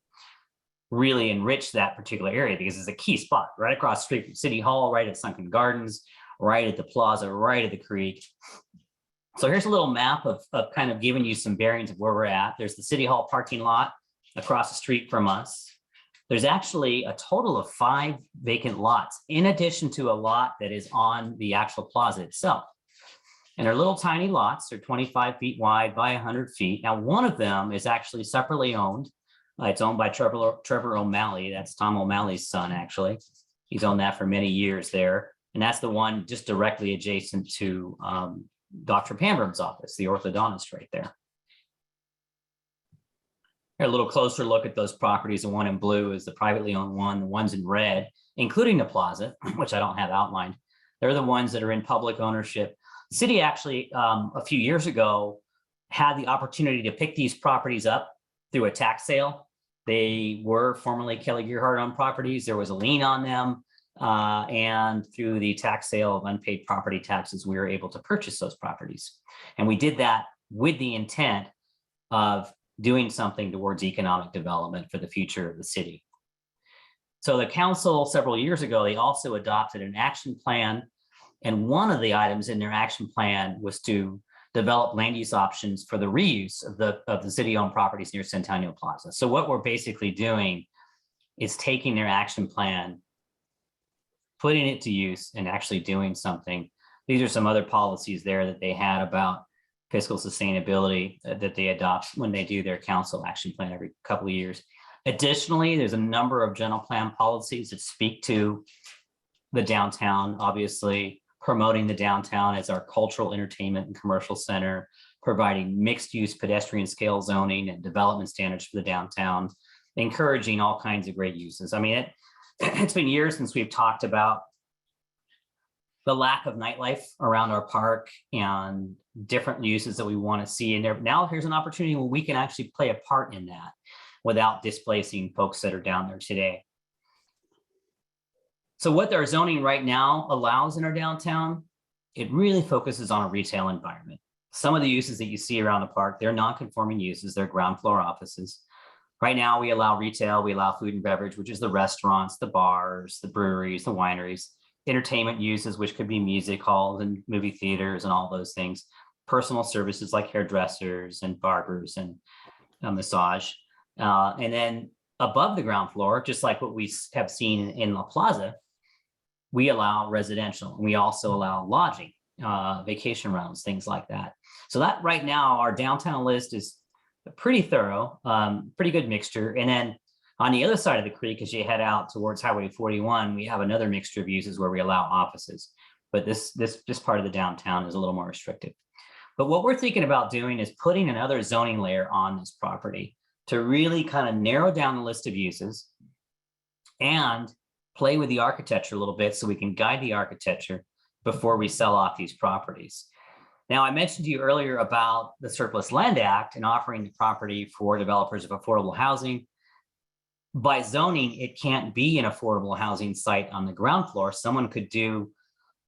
really enrich that particular area, because it's a key spot right across the street from City Hall, right at Sunken Gardens, right at the Plaza, right at the creek. So here's a little map of kind of giving you some bearings of where we're at. There's the City Hall parking lot across the street from us. There's actually a total of 5 vacant lots, in addition to a lot that is on the actual plaza itself. And they're little tiny lots. They're 25 feet wide by 100 feet. Now, one of them is actually separately owned. It's owned by Trevor O'Malley. That's Tom O'Malley's son, actually. He's owned that for many years there. And that's the one just directly adjacent to Dr. Pamberg's office, the orthodontist right there. A little closer look at those properties. The one in blue is the privately owned one. The ones in red, including the plaza, which I don't have outlined, they're the ones that are in public ownership. The city actually, a few years ago, had the opportunity to pick these properties up through a tax sale. They were formerly Kelly Gearhart-owned properties. There was a lien on them. And through the tax sale of unpaid property taxes, we were able to purchase those properties. And we did that with the intent of doing something towards economic development for the future of the city. So the council, several years ago, they also adopted an action plan. And one of the items in their action plan was to develop land use options for the reuse of the city-owned properties near Centennial Plaza. So what we're basically doing is taking their action plan, putting it to use, and actually doing something. These are some other policies there that they had about fiscal sustainability that they adopt when they do their council action plan every couple of years. Additionally, there's a number of general plan policies that speak to the downtown, obviously promoting the downtown as our cultural, entertainment, and commercial center, providing mixed-use pedestrian scale zoning and development standards for the downtown, encouraging all kinds of great uses. I mean, it's been years since we've talked about the lack of nightlife around our park and different uses that we want to see in there. Now here's an opportunity where we can actually play a part in that without displacing folks that are down there today. So what our zoning right now allows in our downtown, it really focuses on a retail environment. Some of the uses that you see around the park, they're non-conforming uses, they're ground floor offices. Right now we allow retail, we allow food and beverage, which is the restaurants, the bars, the breweries, the wineries, entertainment uses, which could be music halls and movie theaters and all those things, personal services like hairdressers and barbers and massage. And then above the ground floor, just like what we have seen in La Plaza, we allow residential. We also allow lodging, vacation rentals, things like that. So that right now, our downtown list is pretty thorough, pretty good mixture. And then on the other side of the creek, as you head out towards Highway 41, we have another mixture of uses where we allow offices. But this part of the downtown is a little more restrictive. But what we're thinking about doing is putting another zoning layer on this property to really kind of narrow down the list of uses and play with the architecture a little bit so we can guide the architecture before we sell off these properties. Now, I mentioned to you earlier about the Surplus Land Act and offering the property for developers of affordable housing. By zoning, it can't be an affordable housing site on the ground floor. Someone could do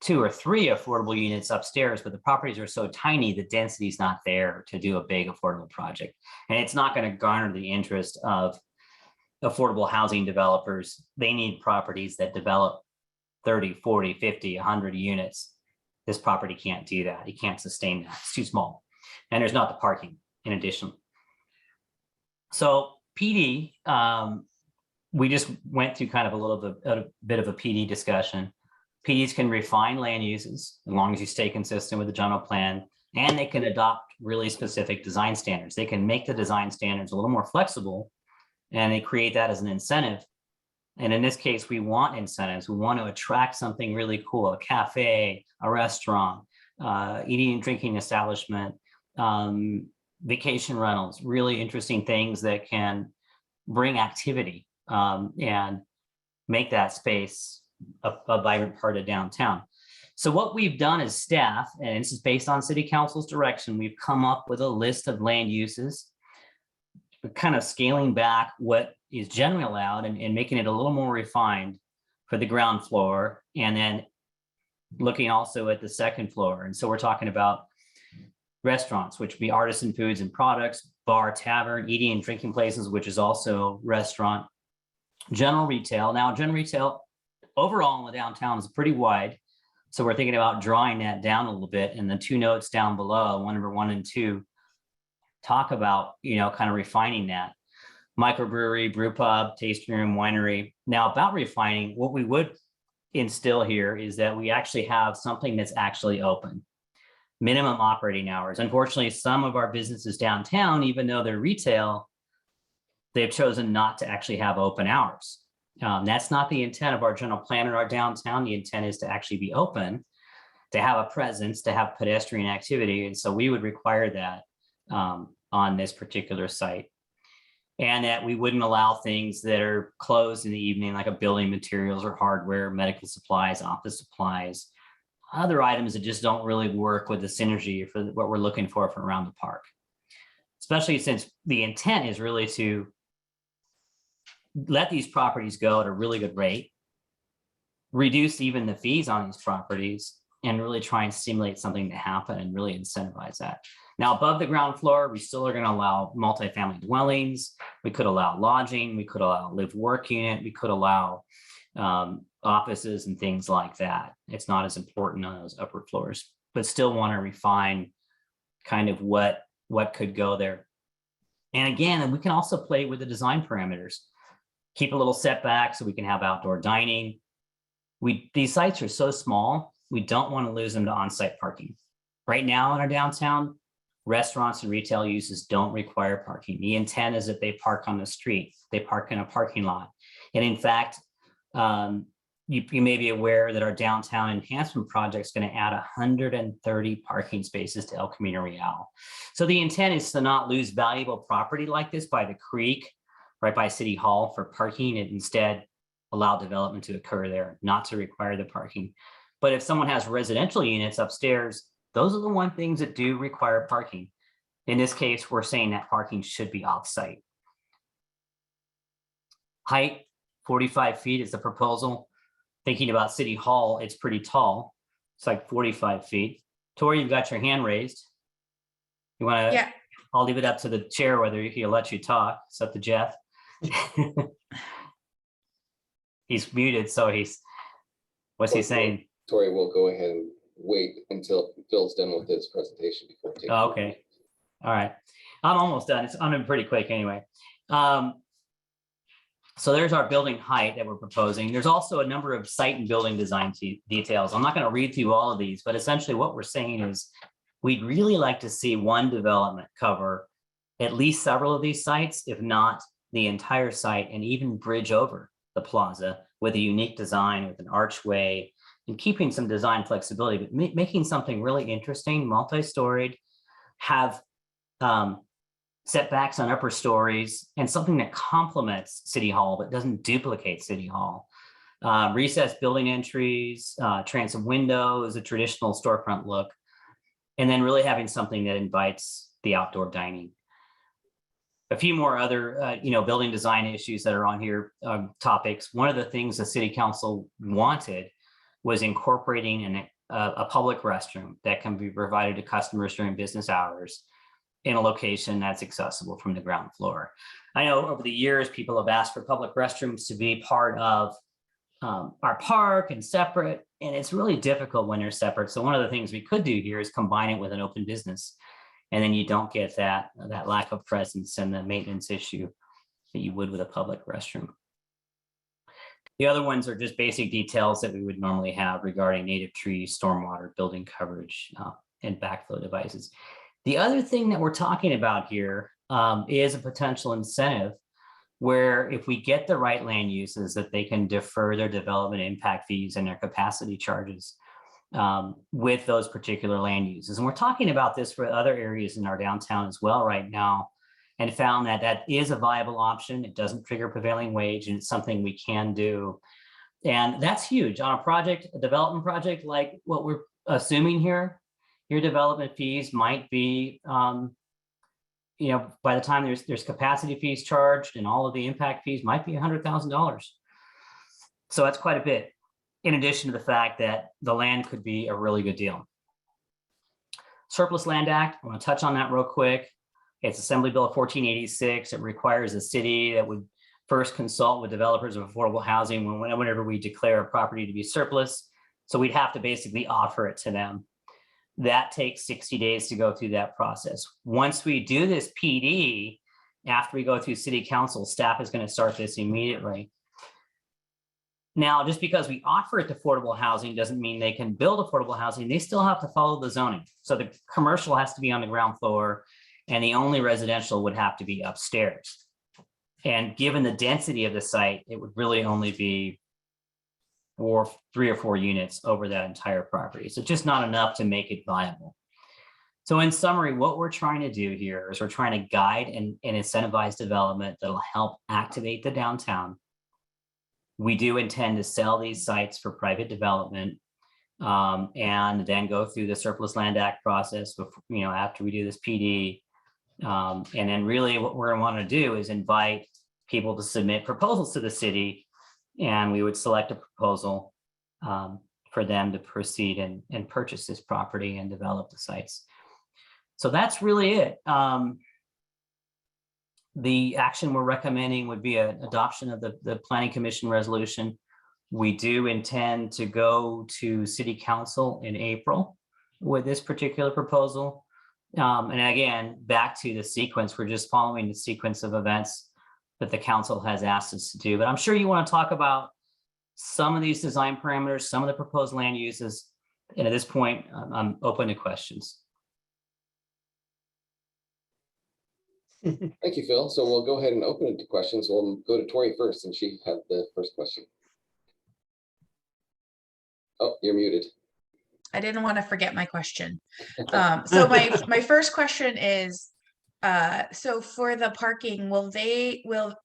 2 or 3 affordable units upstairs, but the properties are so tiny, the density is not there to do a big affordable project. And it's not going to garner the interest of affordable housing developers. They need properties that develop 30, 40, 50, 100 units. This property can't do that. It can't sustain that. It's too small. And there's not the parking in addition. So PD, we just went through kind of a bit of a PD discussion. PDs can refine land uses as long as you stay consistent with the general plan, and they can adopt really specific design standards. They can make the design standards a little more flexible, and they create that as an incentive. And in this case, we want incentives. We want to attract something really cool, a cafe, a restaurant, eating and drinking establishment, vacation rentals, really interesting things that can bring activity and make that space a vibrant part of downtown. So what we've done as staff, and this is based on city council's direction, we've come up with a list of land uses, kind of scaling back what is generally allowed and making it a little more refined for the ground floor, and then looking also at the second floor. And so we're talking about restaurants, which would be artisan foods and products, bar, tavern, eating and drinking places, which is also restaurant, general retail. Now, general retail overall in the downtown is pretty wide. So we're thinking about drawing that down a little bit. And the two notes down below, number 1 and 2, talk about, kind of refining that. Microbrewery, brew pub, tasting room, winery. Now about refining, what we would instill here is that we actually have something that's actually open. Minimum operating hours. Unfortunately, some of our businesses downtown, even though they're retail, they've chosen not to actually have open hours. That's not the intent of our general plan in our downtown. The intent is to actually be open, to have a presence, to have pedestrian activity. And so we would require that on this particular site. And that we wouldn't allow things that are closed in the evening, like a building materials or hardware, medical supplies, office supplies, other items that just don't really work with the synergy for what we're looking for from around the park. Especially since the intent is really to let these properties go at a really good rate, reduce even the fees on these properties, and really try and stimulate something to happen and really incentivize that. Now, above the ground floor, we still are going to allow multifamily dwellings. We could allow lodging. We could allow live work unit. We could allow offices and things like that. It's not as important on those upper floors, but still want to refine kind of what could go there. And again, we can also play with the design parameters. Keep a little setback so we can have outdoor dining. These sites are so small, we don't want to lose them to on-site parking. Right now in our downtown, restaurants and retail uses don't require parking. The intent is that they park on the street, they park in a parking lot. And in fact, you may be aware that our downtown enhancement project is going to add 130 parking spaces to El Camino Real. So the intent is to not lose valuable property like this by the creek, right by City Hall for parking, and instead allow development to occur there, not to require the parking. But if someone has residential units upstairs, those are the one things that do require parking. In this case, we're saying that parking should be off-site. Height, 45 feet is the proposal. Thinking about City Hall, it's pretty tall. It's like 45 feet. Tori, you've got your hand raised. You want to? Yeah. I'll leave it up to the chair whether he'll let you talk. It's up to Jeff. He's muted, so what's he saying? Tori will go ahead and wait until Phil's done with his presentation before taking. Oh, okay. All right. I'm almost done. I'm pretty quick anyway. So there's our building height that we're proposing. There's also a number of site and building design details. I'm not going to read through all of these, but essentially what we're saying is we'd really like to see one development cover at least several of these sites, if not the entire site, and even bridge over the plaza with a unique design with an archway and keeping some design flexibility, but making something really interesting, multi-storied, have setbacks on upper stories, and something that complements City Hall but doesn't duplicate City Hall. Recessed building entries, transom windows, a traditional storefront look, and then really having something that invites the outdoor dining. A few more other, building design issues that are on here, topics. One of the things the City Council wanted was incorporating a public restroom that can be provided to customers during business hours in a location that's accessible from the ground floor. I know over the years, people have asked for public restrooms to be part of our park and separate, and it's really difficult when they're separate. So one of the things we could do here is combine it with an open business, and then you don't get that lack of presence and the maintenance issue that you would with a public restroom. The other ones are just basic details that we would normally have regarding native trees, stormwater, building coverage, and backflow devices. The other thing that we're talking about here is a potential incentive where if we get the right land uses that they can defer their development impact fees and their capacity charges. with those particular land uses. And we're talking about this for other areas in our downtown as well right now, and found that that is a viable option. It doesn't trigger prevailing wage, and it's something we can do. And that's huge on a project, a development project like what we're assuming here. Your development fees might be, you know, by the time there's capacity fees charged and all of the impact fees might be $100,000. So that's quite a bit, in addition to the fact that the land could be a really good deal. Surplus Land Act, I want to touch on that real quick. It's Assembly Bill 1486. It requires a city that would first consult with developers of affordable housing whenever we declare a property to be surplus. So we'd have to basically offer it to them. That takes 60 days to go through that process. Once we do this PD, after we go through city council, staff is going to start this immediately. Now, just because we offer it to affordable housing doesn't mean they can build affordable housing. They still have to follow the zoning. So the commercial has to be on the ground floor and the only residential would have to be upstairs. And given the density of the site, it would really only be 3 or 4 units over that entire property. So just not enough to make it viable. So in summary, what we're trying to do here is we're trying to guide and incentivize development that'll help activate the downtown. We do intend to sell these sites for private development and then go through the Surplus Land Act process before, you know, after we do this PD. And then really what we're going to want to do is invite people to submit proposals to the city, and we would select a proposal for them to proceed and purchase this property and develop the sites. So that's really it. The action we're recommending would be an adoption of the Planning Commission resolution. We do intend to go to City Council in April with this particular proposal. And again, back to the sequence, we're just following the sequence of events that the council has asked us to do. But I'm sure you want to talk about some of these design parameters, some of the proposed land uses. And at this point, I'm open to questions. Thank you, Phil. So we'll go ahead and open it to questions. We'll go to Tori first, and she had the first question. Oh, you're muted. I didn't want to forget my question. So my first question is, so for the parking,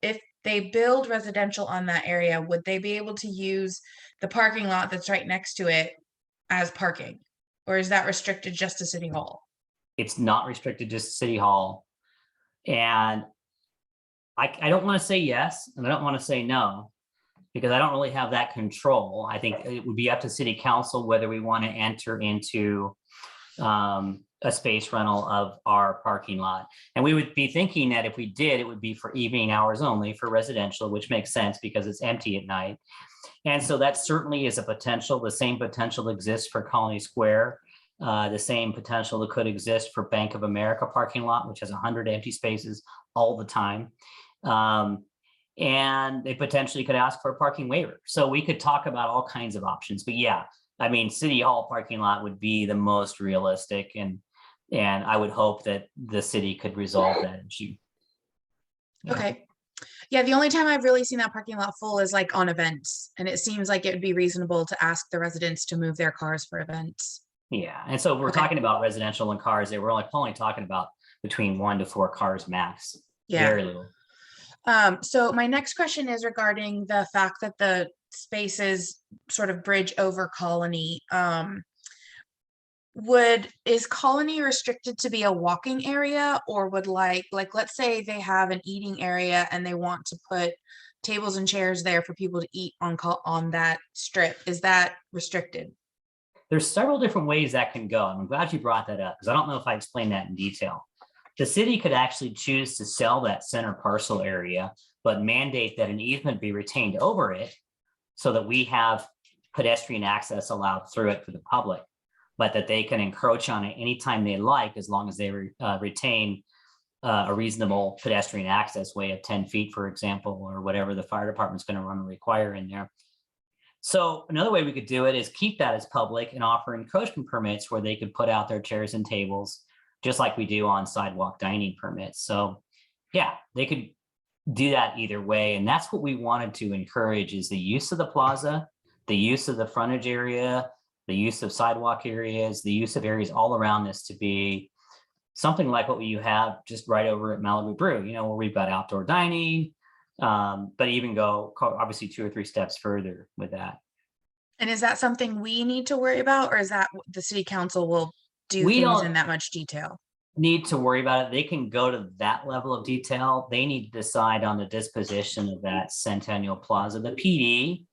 if they build residential on that area, would they be able to use the parking lot that's right next to it as parking? Or is that restricted just to City Hall? It's not restricted just to City Hall. And I don't want to say yes, and I don't want to say no, because I don't really have that control. I think it would be up to City Council whether we want to enter into a space rental of our parking lot. And we would be thinking that if we did, it would be for evening hours only for residential, which makes sense because it's empty at night. And so that certainly is a potential. The same potential exists for Colony Square. The same potential that could exist for Bank of America parking lot, which has 100 empty spaces all the time. And they potentially could ask for a parking waiver. So we could talk about all kinds of options. But yeah, I mean, City Hall parking lot would be the most realistic. And I would hope that the city could resolve that issue. Okay. Yeah, the only time I've really seen that parking lot full is like on events. And it seems like it would be reasonable to ask the residents to move their cars for events. Yeah, and so we're talking about residential and cars there. We're only talking about between 1 to 4 cars max. Yeah. Very little. So my next question is regarding the fact that the spaces sort of bridge over Colony. Is Colony restricted to be a walking area, or would like let's say they have an eating area and they want to put tables and chairs there for people to eat on that strip? Is that restricted? There's several different ways that can go. I'm glad you brought that up because I don't know if I explained that in detail. The city could actually choose to sell that center parcel area, but mandate that an easement be retained over it so that we have pedestrian access allowed through it for the public, but that they can encroach on it anytime they like, as long as they retain a reasonable pedestrian access way of 10 feet, for example, or whatever the fire department's going to run and require in there. So another way we could do it is keep that as public and offer encroachment permits where they could put out their chairs and tables, just like we do on sidewalk dining permits. So yeah, they could do that either way. And that's what we wanted to encourage, is the use of the plaza, the use of the frontage area, the use of sidewalk areas, the use of areas all around this to be something like what you have just right over at Malibu Brew, you know, where we've got outdoor dining, but even go obviously 2 or 3 steps further with that. And is that something we need to worry about, or is that the city council will do We things don't- in that much detail? Need to worry about it. They can go to that level of detail. They need to decide on the disposition of that Centennial Plaza. The PD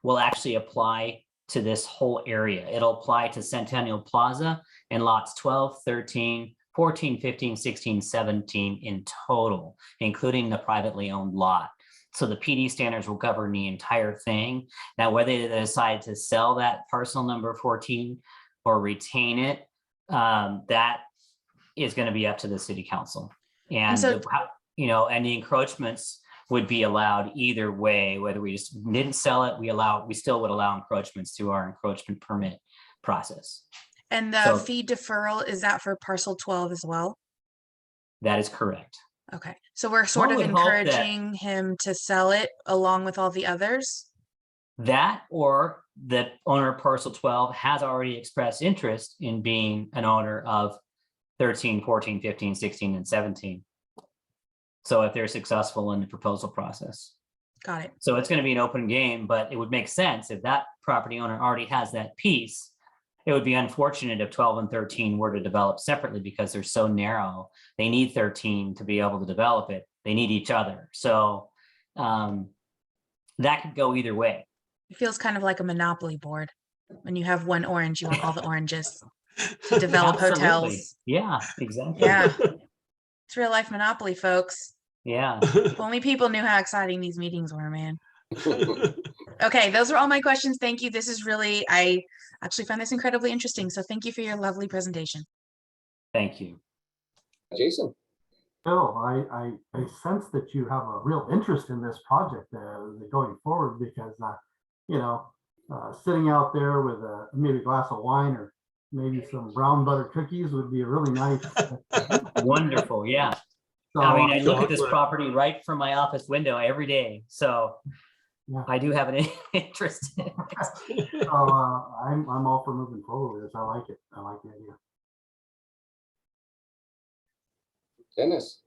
will actually apply to this whole area. It'll apply to Centennial Plaza and lots 12, 13, 14, 15, 16, 17 in total, including the privately owned lot. So the PD standards will govern the entire thing. Now, whether they decide to sell that parcel number 14 or retain it, that is going to be up to the city council. And, so- you know, and the encroachments would be allowed either way, whether we just didn't sell it, we still would allow encroachments through our encroachment permit process. And the So- fee deferral, is that for parcel 12 as well? That is correct. Okay, so we're sort of would hope that- encouraging him to sell it along with all the others? That, or the owner of parcel 12 has already expressed interest in being an owner of 13, 14, 15, 16, and 17. So if they're successful in the proposal process. Got it. So it's going to be an open game, but it would make sense if that property owner already has that piece. It would be unfortunate if 12 and 13 were to develop separately because they're so narrow. They need 13 to be able to develop it. They need each other. So that could go either way. It feels kind of like a monopoly board. When you have one orange, you want all the oranges to develop Absolutely. hotels. Yeah, exactly. Yeah. It's real life monopoly, folks. Yeah. If only people knew how exciting these meetings were, man. Okay, those are all my questions. Thank you. This is really, I actually found this incredibly interesting. So thank you for your lovely presentation. Thank you. Jason? Bill, I sense that you have a real interest in this project going forward because, you know, sitting out there with maybe a glass of wine or maybe some brown butter cookies would be a really nice. Wonderful. Yeah. So, I mean, I look at this chocolate. property right from my office window every day. So Yeah. I do have an interest in it. so I'm all for moving forward with this. I like it. I like the idea. Dennis?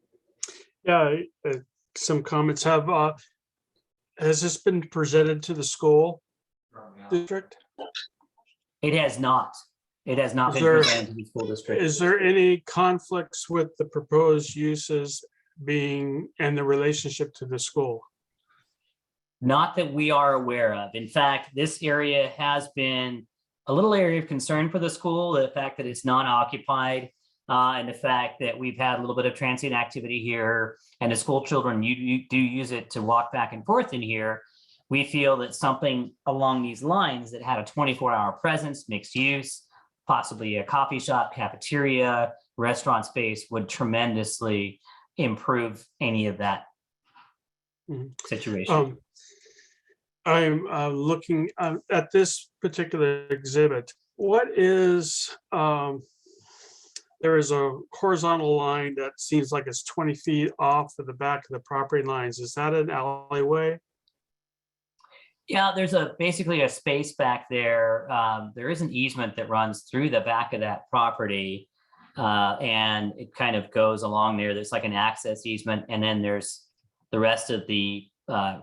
Yeah, some comments has this been presented to the school district? It has not. It has not Is been there- presented to the school district. Is there any conflicts with the proposed uses being and the relationship to the school? Not that we are aware of. In fact, this area has been a little area of concern for the school, the fact that it's non-occupied, and the fact that we've had a little bit of transient activity here, and the school children, you do use it to walk back and forth in here. We feel that something along these lines that had a 24-hour presence, mixed use, possibly a coffee shop, cafeteria, restaurant space would tremendously improve any of that situation. I'm looking at this particular exhibit. What is, there is a horizontal line that seems like it's 20 feet off of the back of the property lines. Is that an alleyway? Yeah, there's basically a space back there. There is an easement that runs through the back of that property. And it kind of goes along there. There's like an access easement. And then there's the rest of the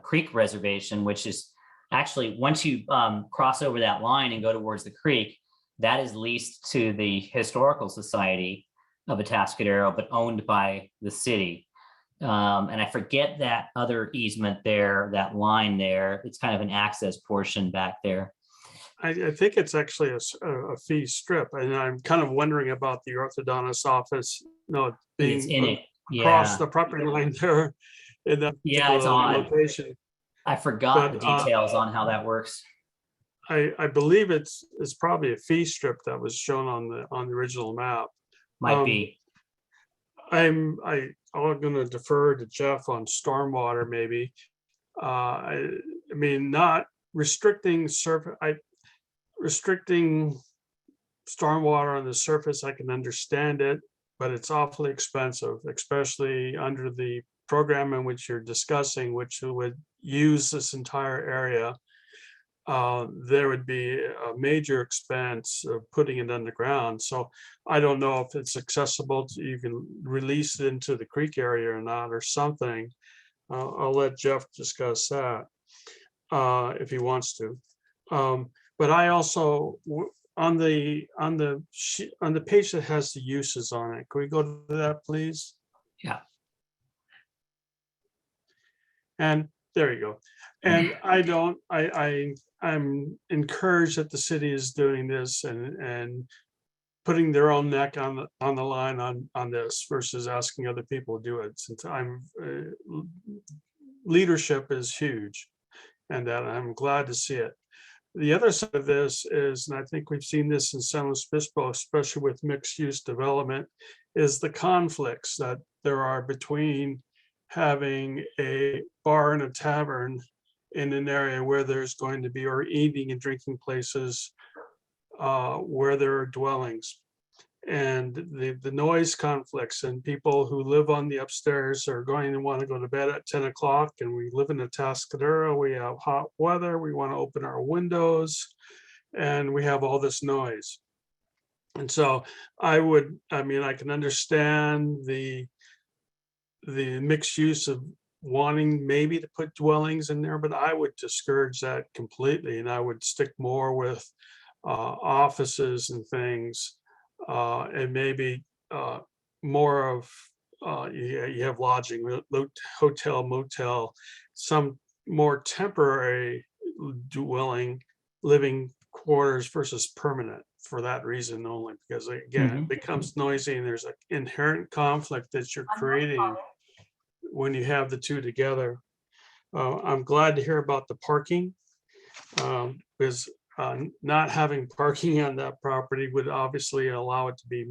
creek reservation, which is actually, once you cross over that line and go towards the creek, that is leased to the Historical Society of Atascadero, but owned by the city. And I forget that other easement there, that line there. It's kind of an access portion back there. I think it's actually a fee strip, and I'm kind of wondering about the orthodontist office, It's in being it. across Yeah. the property line there in that Yeah, it's particular odd. location. I forgot But, the details on how that works. I believe it's probably a fee strip that was shown on the original map. Might be. I'm going to defer to Jeff on stormwater maybe. I mean, not restricting restricting stormwater on the surface, I can understand it, but it's awfully expensive, especially under the program in which you're discussing, which would use this entire area. there would be a major expense of putting it underground. So I don't know if it's accessible to, you can release it into the creek area or not, or something. I'll let Jeff discuss that if he wants to. But I also, on the page that has the uses on it, can we go to that, please? Yeah. And there you go. And I'm encouraged that the city is doing this and putting their own neck on the line on this versus asking other people to do it. Since leadership is huge, and that I'm glad to see it. The other side of this is, and I think we've seen this in San Luis Obispo, especially with mixed use development, is the conflicts that there are between having a bar and a tavern in an area where there's going to be, or eating and drinking places where there are dwellings. And the noise conflicts, and people who live on the upstairs are going to want to go to bed at 10 o'clock, and we live in a Atascadero, we have hot weather, we want to open our windows, and we have all this noise. And so I can understand the mixed use of wanting maybe to put dwellings in there, but I would discourage that completely, and I would stick more with offices and things, and maybe more of you have lodging, hotel, motel, some more temporary dwelling, living quarters versus permanent, for that reason only, because again, it becomes noisy, and there's an inherent conflict that you're creating when you have the two together. I'm glad to hear about the parking, because not having parking on that property would obviously allow it to be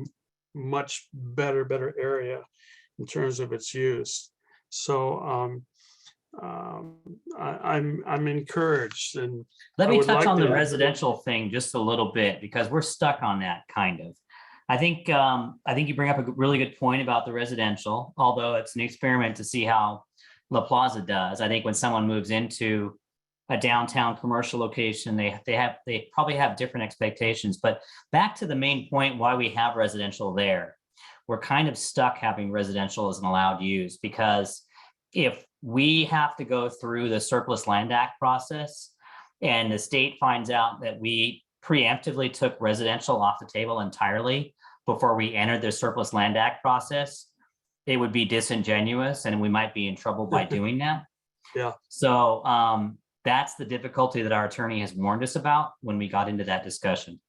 much better area in terms of its use. So I'm encouraged. And let I me would touch like on the to- residential thing just a little bit, because we're stuck on that kind of. I think you bring up a really good point about the residential, although it's an experiment to see how La Plaza does. I think when someone moves into a downtown commercial location, they probably have different expectations. But back to the main point, why we have residential there, we're kind of stuck having residential as an allowed use, because if we have to go through the Surplus Land Act process and the state finds out that we preemptively took residential off the table entirely before we entered the Surplus Land Act process, it would be disingenuous, and we might be in trouble by doing that. Yeah. So that's the difficulty that our attorney has warned us about when we got into that discussion.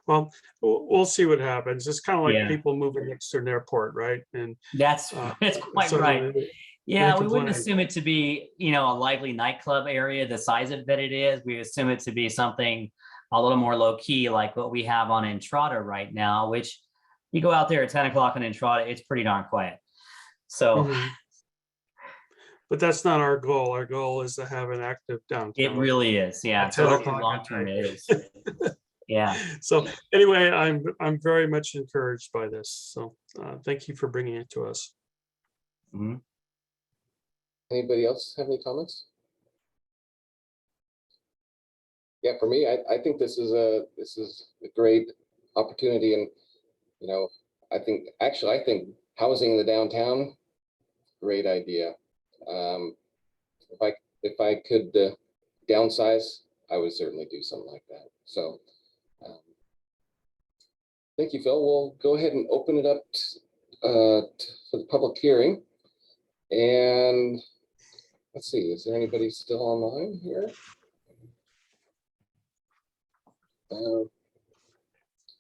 Well, we'll see what happens. It's kind of like Yeah. people moving next to an airport, right? And that's quite so right. they Yeah, we complain. wouldn't assume it to be, a lively nightclub area the size of that it is. We assume it to be something a little more low key, like what we have on Entrada right now, which you go out there at 10 o'clock on Entrada, it's pretty darn quiet. So. But that's not our goal. Our goal is to have an active downtown. It really is. Yeah. At 10 So o'clock long at term night. it is. Yeah. So anyway, I'm very much encouraged by this. So thank you for bringing it to us. Anybody else have any comments? Yeah, for me, I think this is a great opportunity, and I think housing in the downtown, great idea. If I could downsize, I would certainly do something like that. So thank you, Phil. We'll go ahead and open it up for the public hearing. And let's see, is there anybody still online here?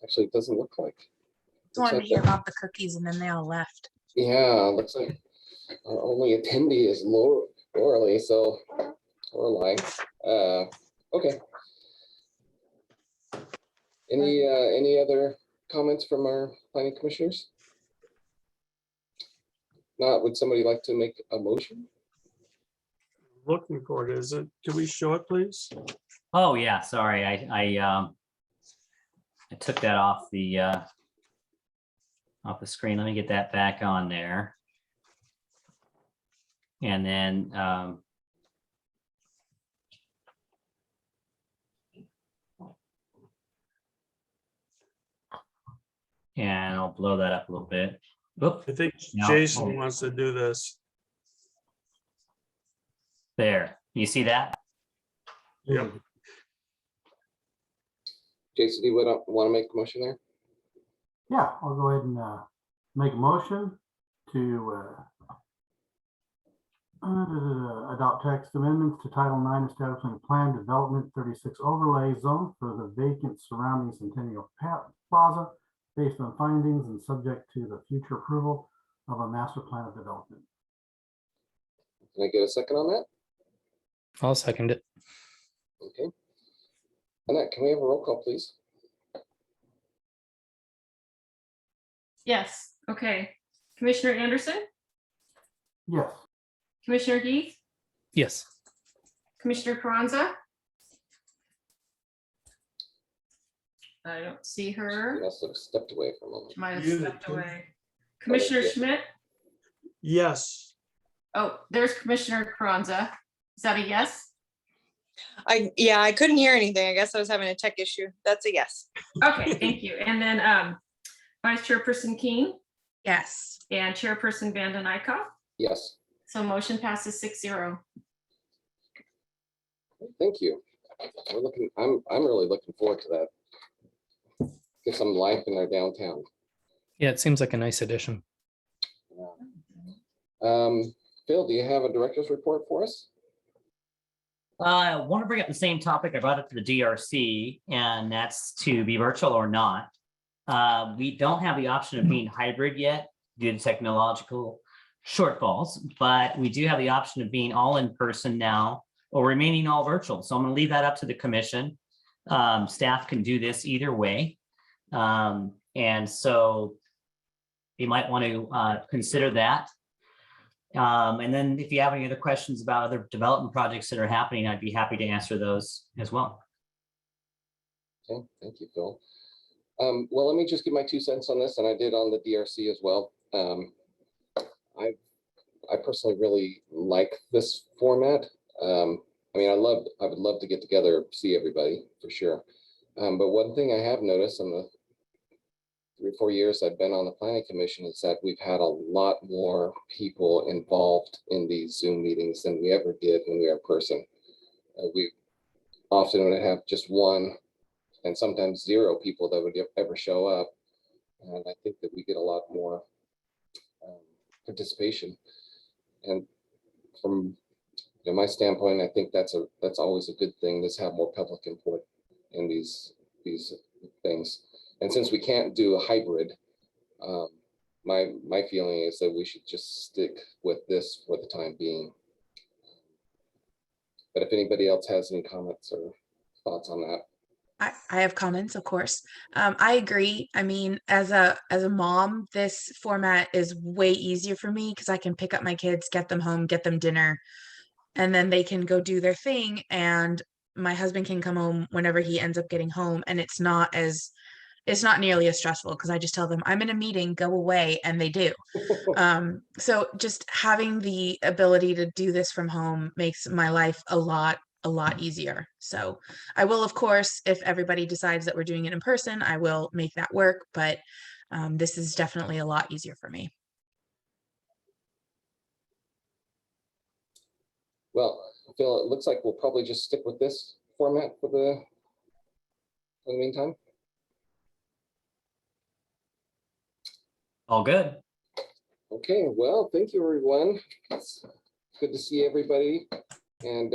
Actually, it doesn't look like. Just wanted to hear about the cookies and then they all left. Yeah, looks like our only attendee is Lorelei, so Lorelei. Okay. Any other comments from our planning commissioners? Not, would somebody like to make a motion? Looking for it. Is it? Can we show it, please? Oh yeah, sorry. I took that off the screen. Let me get that back on there. And then And I'll blow that up a little bit. Whoop, I think No. Jason wants to do this. there. You see that? Yep. Jason, do you want to make the motion there? Yeah, I'll go ahead and make a motion to adopt text amendments to Title IX, establishing a planned development 36 overlay zone for the vacant surrounding Centennial Plaza, based on findings and subject to the future approval of a master plan of development. Can I get a second on that? I'll second it. Okay. Annette, can we have a roll call, please? Yes, okay. Commissioner Anderson, Yes. Commissioner Heath, Yes. Commissioner Carranza. I don't see You her. must have stepped away for a moment. She might have You- stepped away. Commissioner yeah. Schmidt. Yes. Oh, there's Commissioner Carranza. Is that a yes? Yeah, I couldn't hear anything. I guess I was having a tech issue. That's a yes. Okay, thank you. And then Vice Chairperson King Yes. and Chairperson Vanden Eyck. Yes, So motion passes 6-0. thank you. I'm really looking forward to that. Get some life in our downtown. Yeah, it seems like a nice addition. Phil, do you have a director's report for us? I want to bring up the same topic I brought up to the DRC, and that's to be virtual or not. We don't have the option of being hybrid yet due to technological shortfalls, but we do have the option of being all in person now or remaining all virtual. So I'm going to leave that up to the commission. Staff can do this either way. And so you might want to consider that. And then if you have any other questions about other development projects that are happening, I'd be happy to answer those as well. Okay, thank you, Phil. Well, let me just give my 2 cents on this, and I did on the DRC as well. I personally really like this format. I mean, I would love to get together, see everybody for sure. But one thing I have noticed in the 3 or 4 years I've been on the planning commission is that we've had a lot more people involved in these Zoom meetings than we ever did when we were in person. We often would have just 1 and sometimes 0 people that would ever show up. And I think that we get a lot more participation. And from my standpoint, I think that's always a good thing, is have more public input in these things. And since we can't do a hybrid, my feeling is that we should just stick with this for the time being. But if anybody else has any comments or thoughts on that. I have comments, of course. I agree. I mean, as a mom, this format is way easier for me because I can pick up my kids, get them home, get them dinner, and then they can go do their thing. And my husband can come home whenever he ends up getting home. And it's not nearly as stressful because I just tell them I'm in a meeting, go away, and they do. So just having the ability to do this from home makes my life a lot easier. So I will, of course, if everybody decides that we're doing it in person, I will make that work. But this is definitely a lot easier for me. Well, Phil, it looks like we'll probably just stick with this format for the meantime. All good. Okay, well, thank you, everyone. It's good to see everybody. And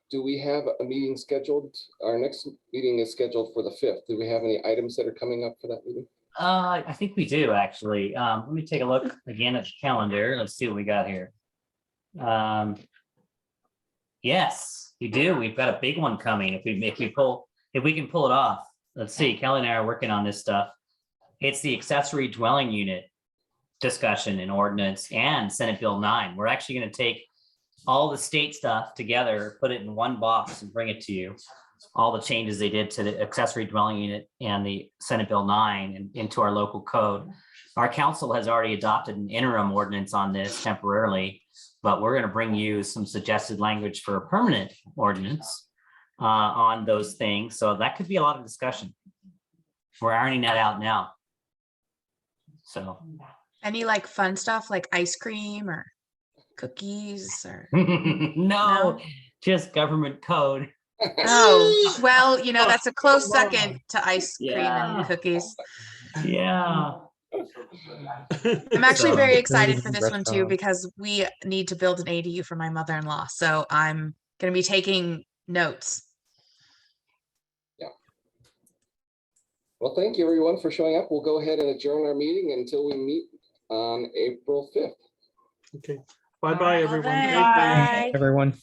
do we have a meeting scheduled? Our next meeting is scheduled for the 5th. Do we have any items that are coming up for that meeting? I think we do, actually. Let me take a look again at the calendar. Let's see what we got here. Yes, we do. We've got a big one coming. If we can pull it off. Let's see. Kelly and I are working on this stuff. It's the accessory dwelling unit discussion and ordinance and Senate Bill 9. We're actually going to take all the state stuff together, put it in one box and bring it to you. All the changes they did to the accessory dwelling unit and the Senate Bill 9 and into our local code. Our council has already adopted an interim ordinance on this temporarily, but we're going to bring you some suggested language for a permanent ordinance on those things. So that could be a lot of discussion. We're ironing that out now. So. Any like fun stuff like ice cream or cookies or? No, just government code. Oh, well, you know, that's a close second to ice cream Yeah. and cookies. Yeah. I'm actually So- very excited for this one too, Restaurant. because we need to build an ADU for my mother-in-law. So I'm going to be taking notes. Well, thank you everyone for showing up. We'll go ahead and adjourn our meeting until we meet on April 5th. Okay. Bye-bye, everyone. Thank you. Bye. Everyone.